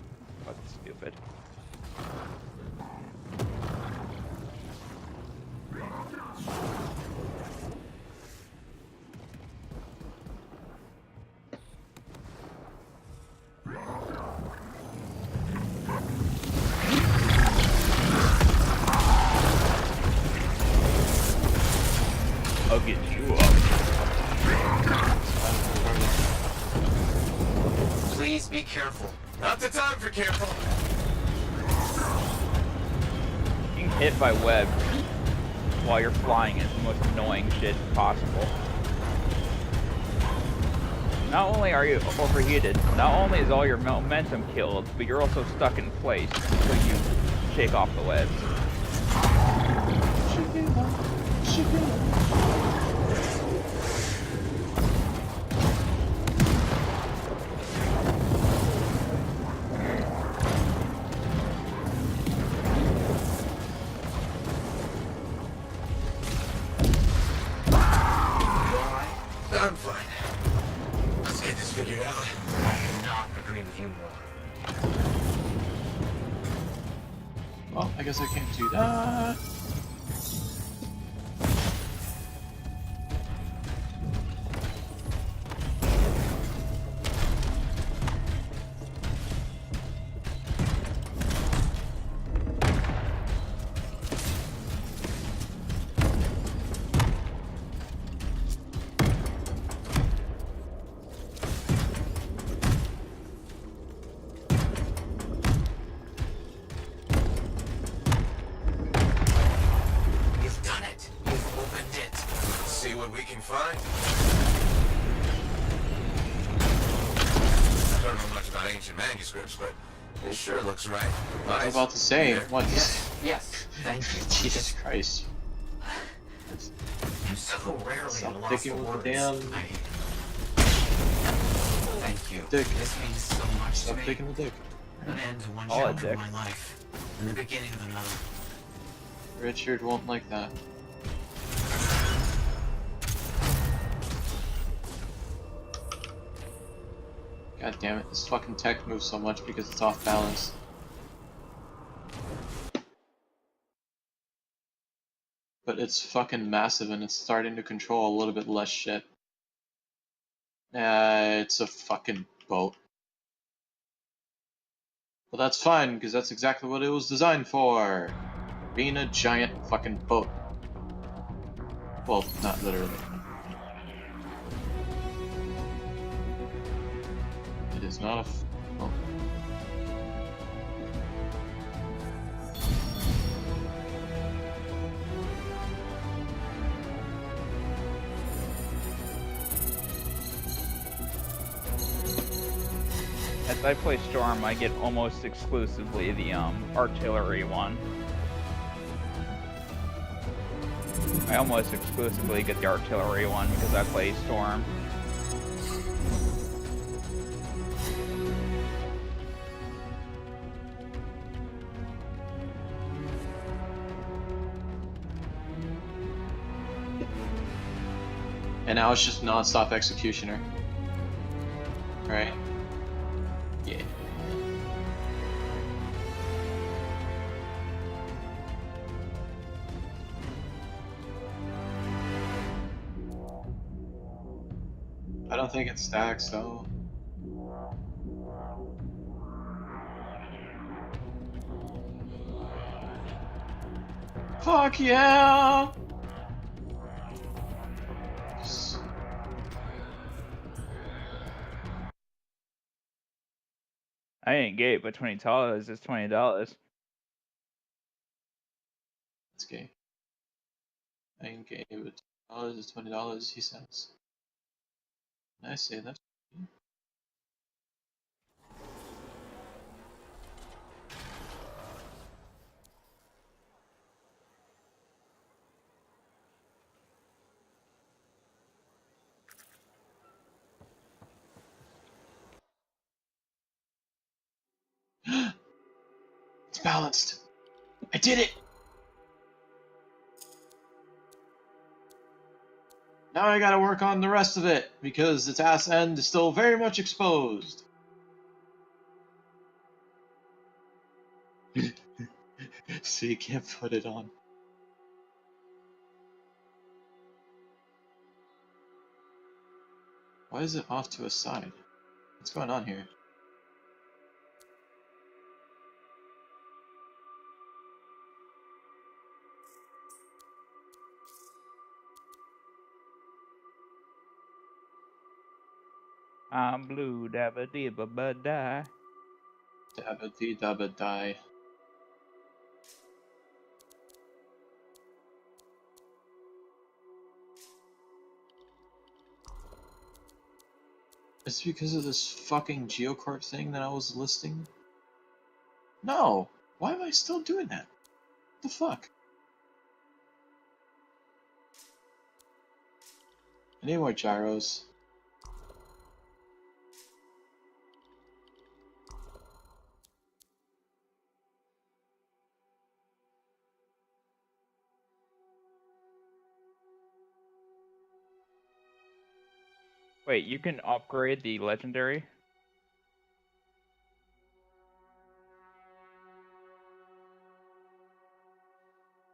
fucking stupid. I'll get you up. Please be careful. Not the time for careful. Being hit by webs while you're flying is the most annoying shit possible. Not only are you overheated, not only is all your momentum killed, but you're also stuck in place until you shake off the webs. I'm fine. Let's get this figured out. I cannot agree with you more. Well, I guess I can't do that. manuscripts, but it sure looks right. I was about to say, Here. what? Yes, thank you. Jesus Christ. I'm so rarely at a Stop loss picking for with words. the damn Thank you. dick. This means so much Stop to me. picking the dick. An end to one Oh, a chapter dick. of my life, and the beginning of another. Richard won't like that. God damn it, this fucking tech moves so much because it's off balance. But it's fucking massive and it's starting to control a little bit less shit. It's a fucking boat. But that's fine, because that's exactly what it was designed for. Being a giant fucking boat. Well, not literally. It is not a boat. As I play Storm, I get almost exclusively the artillery one. I almost exclusively get the artillery one because I play Storm. And now it's just non-stop executioner. Right? Yeah. I don't think it stacks though. Fuck yeah! I ain't gay, but $20 is $20. It's gay. I ain't gay, but $20 is $20, he says. And I say that. It's balanced. I did it! Now I gotta work on the rest of it, because its ass end is still very much exposed. So you can't put it on. Why is it off to a side? What's going on here? I'm blue, dabba dibba ba die. Dabba dee dabba die. It's because of this fucking geocart thing that I was listing? No! Why am I still doing that? What the fuck? I need more gyros. Wait, you can upgrade the legendary?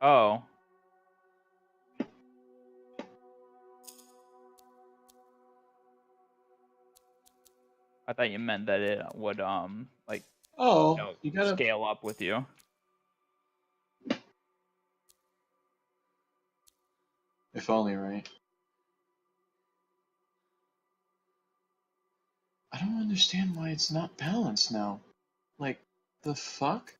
Oh. I thought you meant that it would, like, Oh, you gotta... scale up with you. If only, right? I don't understand why it's not balanced now. Like, the fuck?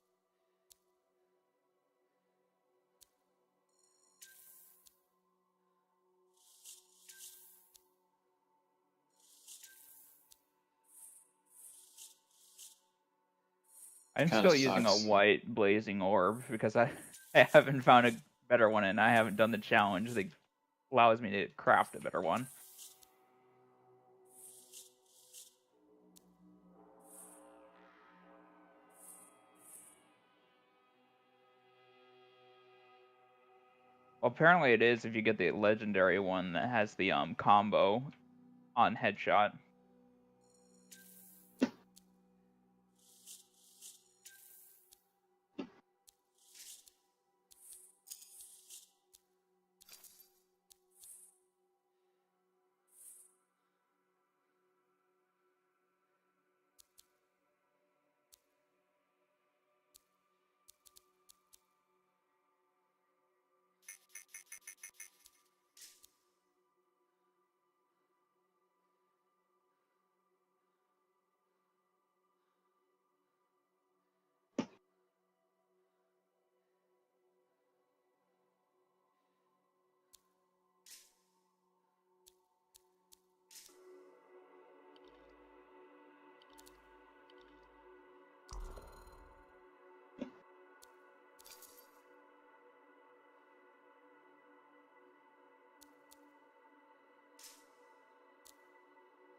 I'm Kinda still using a sucks. white blazing orb because I haven't found a better one, and I haven't done the challenge that allows me to craft a better one. Well, apparently it is if you get the legendary one that has the combo on headshot.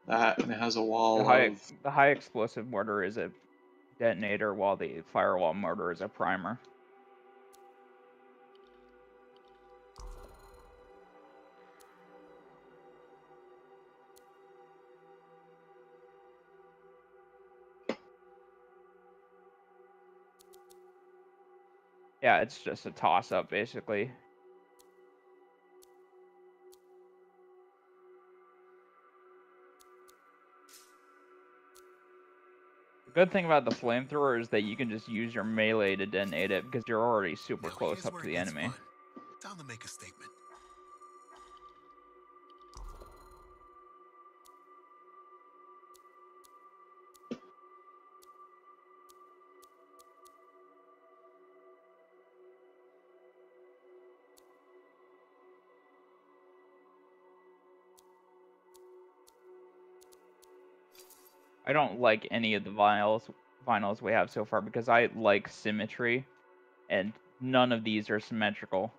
That, and it has a wall The of... high explosive mortar is a detonator, while the firewall mortar is a primer. Yeah, it's just a toss-up, basically. The good thing about the flamethrower is that you can just use your melee to detonate it because you're already super close up to the enemy. Time to make a statement. I don't like any of the vinyls we have so far because I like symmetry, and none of these are symmetrical.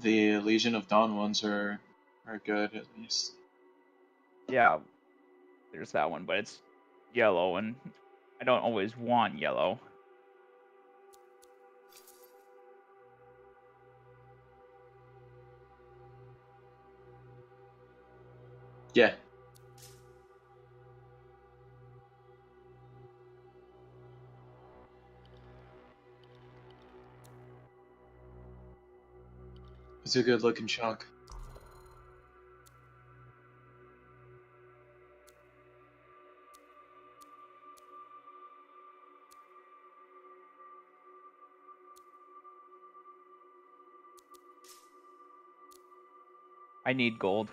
The Legion of Dawn ones are good, at least. Yeah, there's that one, but it's yellow, and I don't always want yellow. Yeah. It's a good looking chunk. I need gold.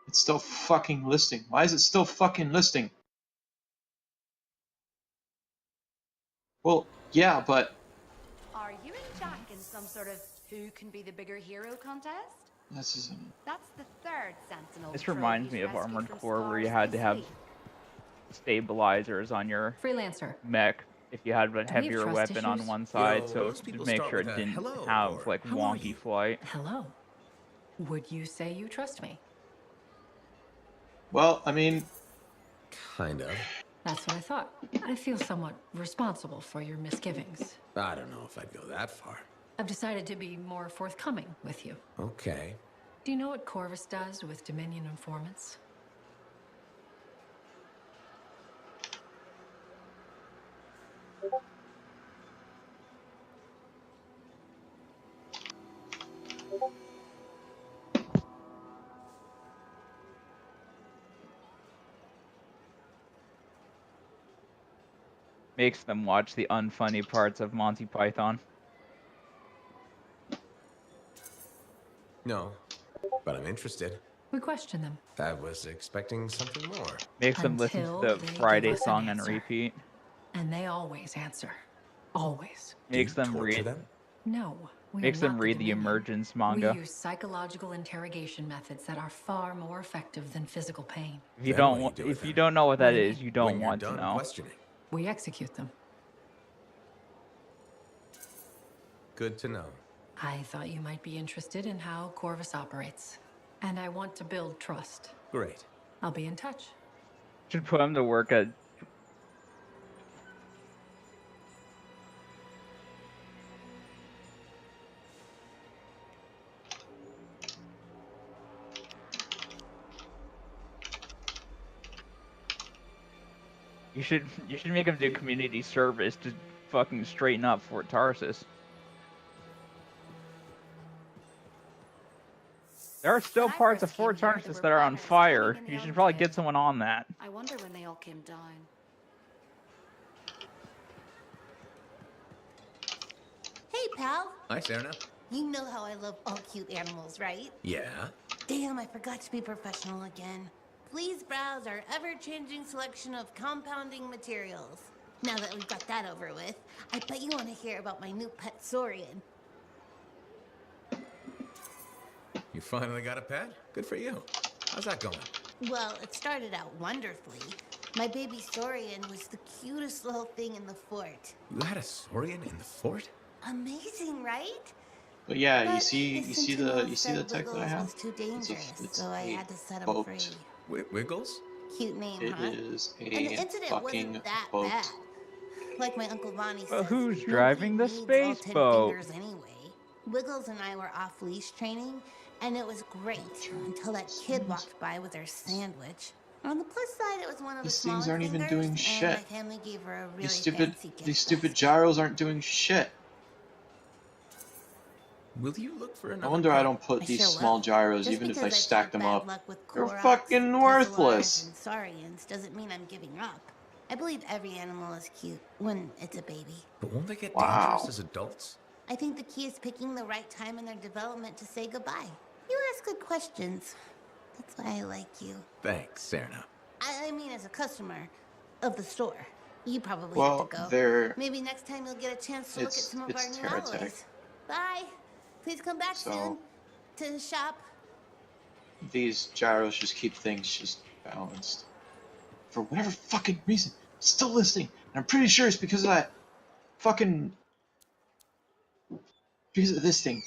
It's still fucking listing. Why is it still fucking listing? Well, yeah, but... Are you and Jack in some sort of who can be the bigger hero contest? This isn't... That's the third Sentinel. This reminds me of Armored Core, where you had to have stabilizers on your Freelancer. mech if you had a Do we have heavier trust weapon on issues? one side, Yo, so most to people make start sure it with a didn't hello have or like how are wonky you? flight. Hello. Would you say you trust me? Well, I mean... Kind of. That's what I thought. I feel somewhat responsible for your misgivings. I don't know if I'd go that far. I've decided to be more forthcoming with you. Okay. Do you know what Corvus does with Dominion informants? Makes them watch the unfunny parts of Monty Python. No, but I'm interested. We question them. I was expecting something more. Makes them listen to Until the they give Friday us an song on answer. repeat. And they always answer. Always. Makes them torture read. them? No, Makes them read the Emergence manga. We use psychological interrogation methods that are far more effective than physical pain. If you don't know what that is, you don't want to know. We execute them. Good to know. I thought you might be interested in how Corvus operates. And I want to build trust. Great. I'll be in touch. Should put him to work at. You should make him do community service to fucking straighten up Fort Tarsus. There are still parts of Fort Tarsus that are on fire. You should probably get someone on that. I wonder when they all came down. Hey, pal. Hi, Serena. You know how I love all cute animals, right? Yeah? Damn, I forgot to be professional again. Please browse our ever-changing selection of compounding materials. Now that we've got that over with, I bet you want to hear about my new pet Saurian. You finally got a pet? Good for you. How's that going? Well, it started out wonderfully. My baby Saurian was the cutest little thing in the fort. You had a Saurian in the fort? Amazing, right? But yeah, But you see the tech that I have. Was too dangerous, so I had to set him boat. free. Wiggles? Cute name, It huh? is And the a incident fucking wasn't that boat. bad. Like my Uncle Bonnie Well, says, who's nobody driving the needs all space 10 boat? fingers anyway. Wiggles and I were off-leash training, and it was great until that kid walked by with her sandwich. On the plus side, it was one of the These things smaller aren't even fingers, doing and shit. my family gave her a really fancy gift. These stupid gyros aren't doing shit. Will you look for No another wonder I pet? don't put I these sure small will. gyros, Just even if I because I've stack had them bad up. luck with They're Koroks, fucking Tezzelars, worthless. and Saurians doesn't mean I'm giving up. I believe every animal is cute when it's a baby. But won't they get Wow. dangerous as adults? I think the key is picking the right time in their development to say goodbye. You ask good questions. That's why I like you. Thanks, Serena. I mean, as a customer of the store. You probably Well, have to go. they're- Maybe next time you'll get a chance to look at some of our new Terratech. alloys. Bye. Please come back So- soon to shop. These gyros just keep things just balanced. For whatever fucking reason, I'm still listening. And I'm pretty sure it's because of that fucking... Because of this thing.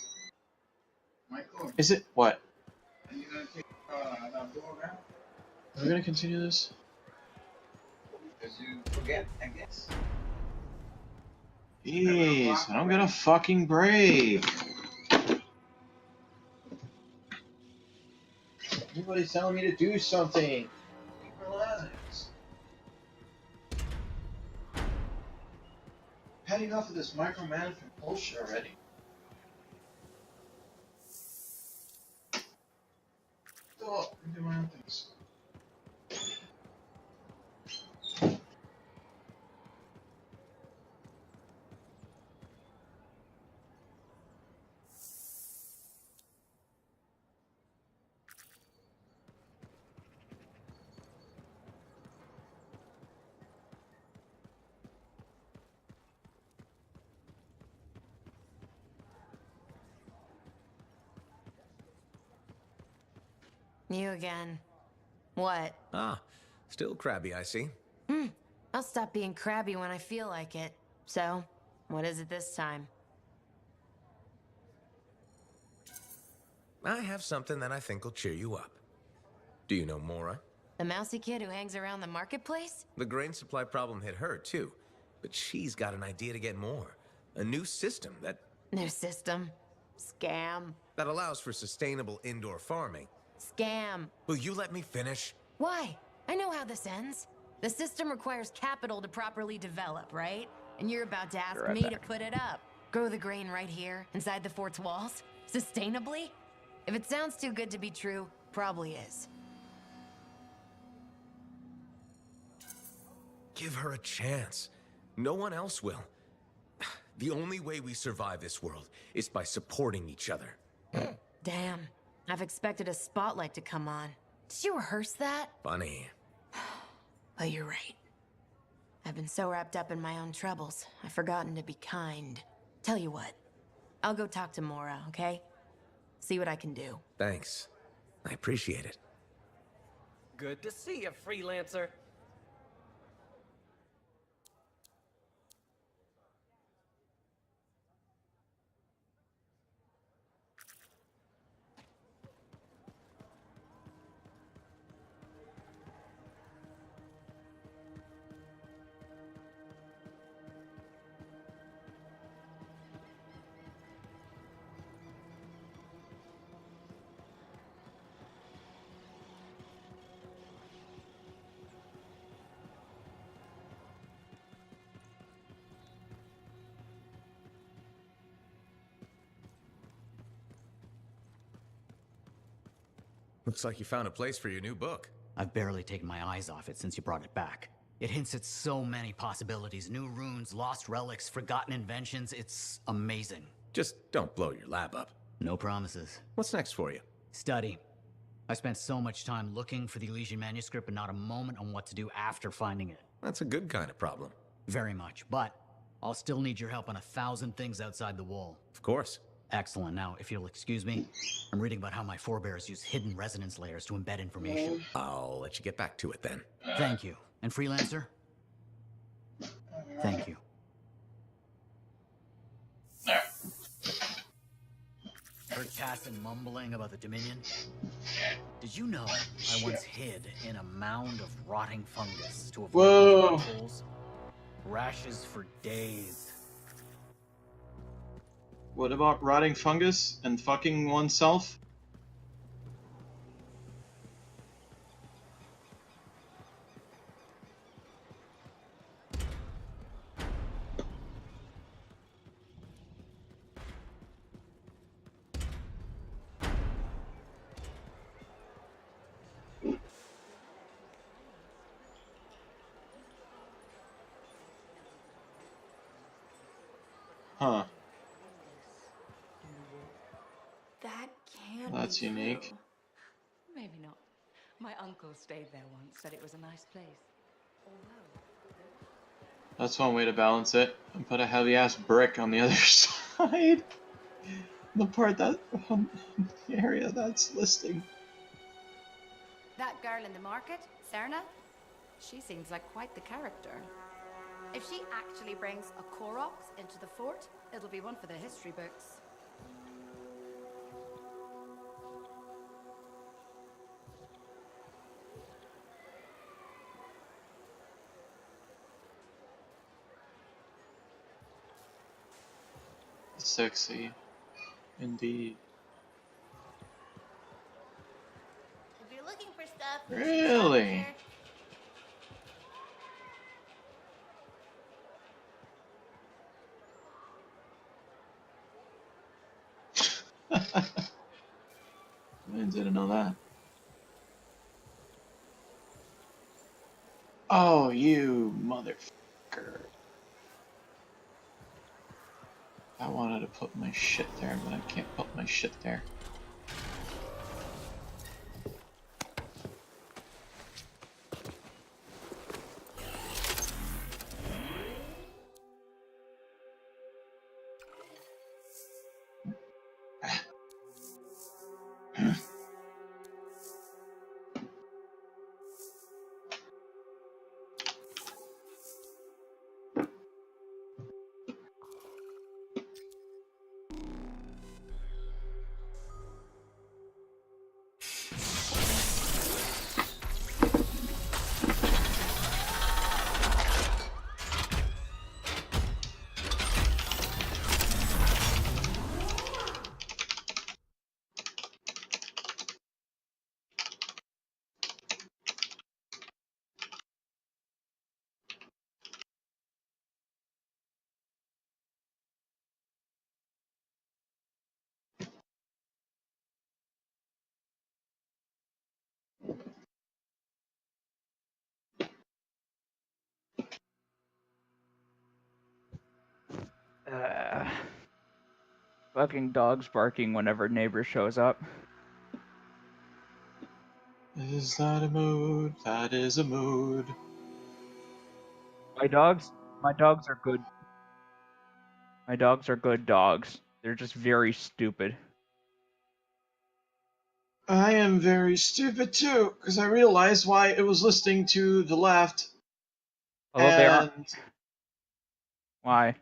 Is it? What? Are we gonna continue this? Because you forget, I guess. Jeez, I'm gonna fucking break. Everybody's telling me to do something. Relax. Had enough of this micromanagement bullshit already. Oh, I'm doing my own things. You again. What? Ah, still crabby, I see. I'll stop being crabby when I feel like it. So, what is it this time? I have something that I think will cheer you up. Do you know Mora? The mousy kid who hangs around the marketplace? The grain supply problem hit her, too. But she's got an idea to get more. A new system that... New system. Scam. that allows for sustainable indoor farming. Scam. Will you let me finish? Why? I know how this ends. The system requires capital to properly develop, right? And you're about to ask me to put it up. Grow the grain right here, inside the fort's walls? Sustainably? If it sounds too good to be true, probably is. Give her a chance. No one else will. The only way we survive this world is by supporting each other. Damn. I've expected a spotlight to come on. Did you rehearse that? Funny. But you're right. I've been so wrapped up in my own troubles, I've forgotten to be kind. Tell you what, I'll go talk to Mora, okay? See what I can do. Thanks. I appreciate it. Good to see you, freelancer. Looks like you found a place for your new book. I've barely taken my eyes off it since you brought it back. It hints at so many possibilities. New runes, lost relics, forgotten inventions. It's amazing. Just don't blow your lab up. No promises. What's next for you? Study. I spent so much time looking for the Elysian manuscript, but not a moment on what to do after finding it. That's a good kind of problem. Very much, but I'll still need your help on 1,000 things outside the wall. Of course. Excellent. Now, if you'll excuse me, I'm reading about how my forebears use hidden resonance layers to embed information. I'll let you get back to it then. Thank you. And Freelancer? Thank you. Heard Tassin mumbling about the Dominion? Did you know I once hid in a mound of rotting fungus to avoid holes? Rashes for days. What about rotting fungus and fucking oneself? Huh. That can't That's be unique. true. Maybe not. My uncle stayed there once, said it was a nice place. That's one way to balance it. And put a heavy ass brick on the other side. The part that the area that's listing. That girl in the market, Serna, she seems like quite the character. If she actually brings a Koroks into the fort, it'll be one for the history books. Sexy. Indeed. If you're looking for stuff, Really? I didn't know that. Oh, you motherfucker. I wanted to put my shit there, but I can't put my shit there. Fucking dogs barking whenever neighbor shows up. Is that a mood? That is a mood. My dogs are good. My dogs are good dogs. They're just very stupid. I am very stupid too, because I realized why it was listing to the left. Although they aren't. Why?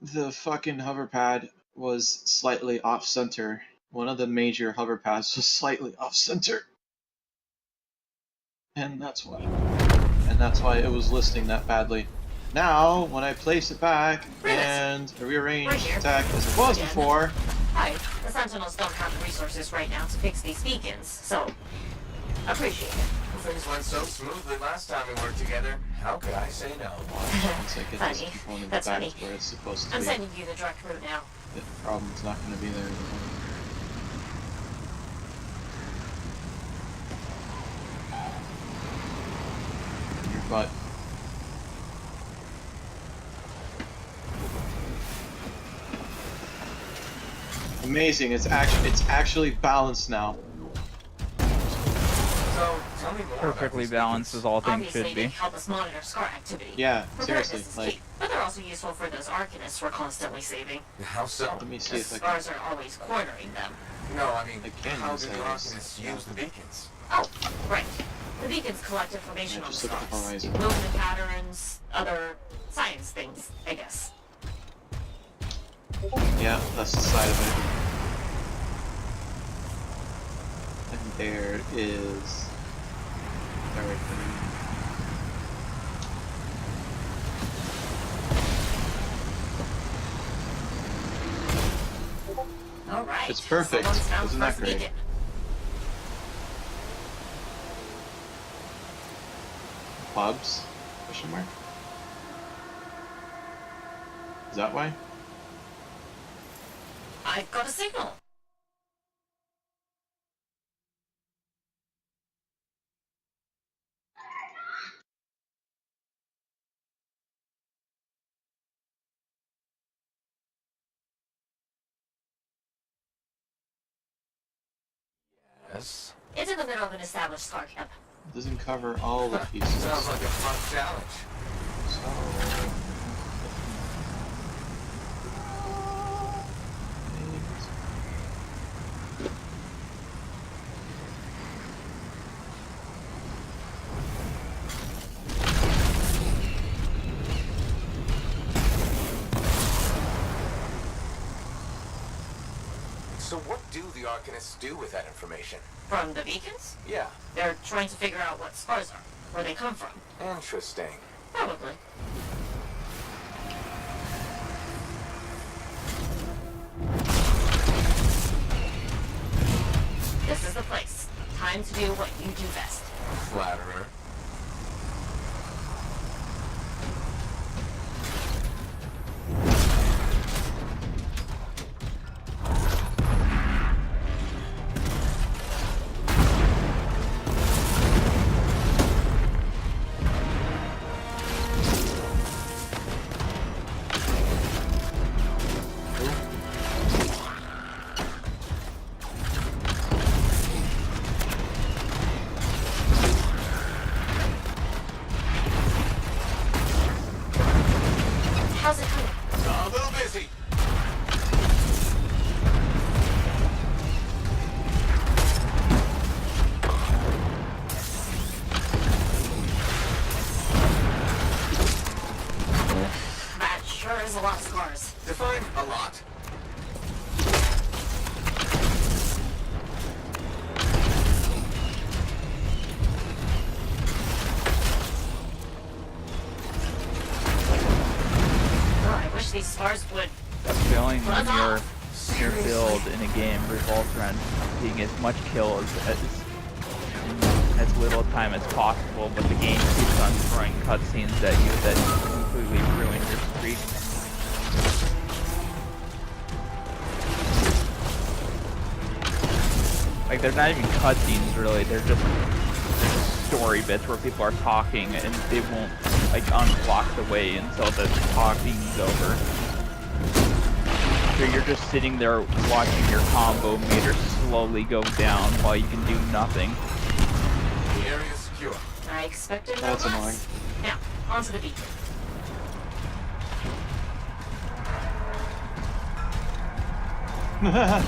The fucking hover pad was slightly off center. One of the major hover pads was slightly off center. And that's why. And that's why it was listing that badly. Now, when I place it back and rearrange attack as it was before. Right. The Sentinels don't have the resources right now to fix these beacons, so appreciate it. Things went so smoothly last time we worked together. How could I say no? Once I get this Funny. component That's back funny. to where it's supposed to I'm be, sending you the direct route now. the problem's not going to be there anymore. Your butt. Amazing! It's actually balanced now. So, tell me more. Perfectly balanced as all things Obviously, should they be. help us monitor scar activity. Yeah, Preparedness seriously, is like. key, but they're also useful for those arcanists we're constantly saving. How so? Let me see The if I scars are always cornering them. No, I mean, can how use do the those. Arcanists use the beacons? Oh, right. The beacons collect information Yeah, on the just look at the scars. horizon. Movement patterns, other science things, I guess. Yeah, that's the side of it. And there is everything. All right. It's perfect. Someone's found Isn't the that first great? beacon. Pubs? Question mark? Is that why? I've got a signal. Yes. It's in the middle of an established scar camp. It doesn't cover all the pieces. Sounds like a fun challenge. So what do the Arcanists do with that information? From the beacons? Yeah. They're trying to figure out what scars are, where they come from. Interesting. Probably. This is the place. Time to do what you do best. Flatterer. How's it coming? A little busy. That sure is a lot of scars. Define a lot. Oh, I wish these scars would. That feeling when Buzz your build in a game revolves around being as much kill as little time as possible, but the game keeps on throwing cutscenes at you that completely ruin your streak. Like, they're not even cutscenes really, they're just story bits where people are talking and they won't like unblock the way until the talking's over. So you're just sitting there watching your combo meter slowly go down while you can do nothing. The area is secure. I expected no That's less. annoying. Now, onto the beacon. I've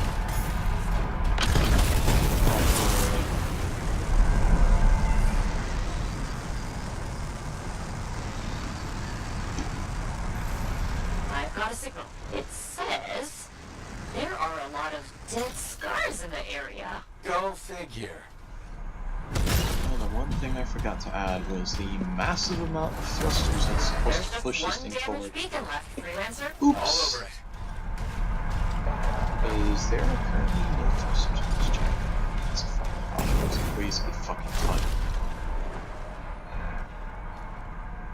got a signal. It says there are a lot of dead scars in the area. Go figure. Oh, the one thing I forgot to add was the massive amount of thrusters that's supposed to push this thing forward. Beacon left, Freelancer. Oops. All over it. Is there currently no thrusters? Let's check. That's a fucking problem. It's crazy fucking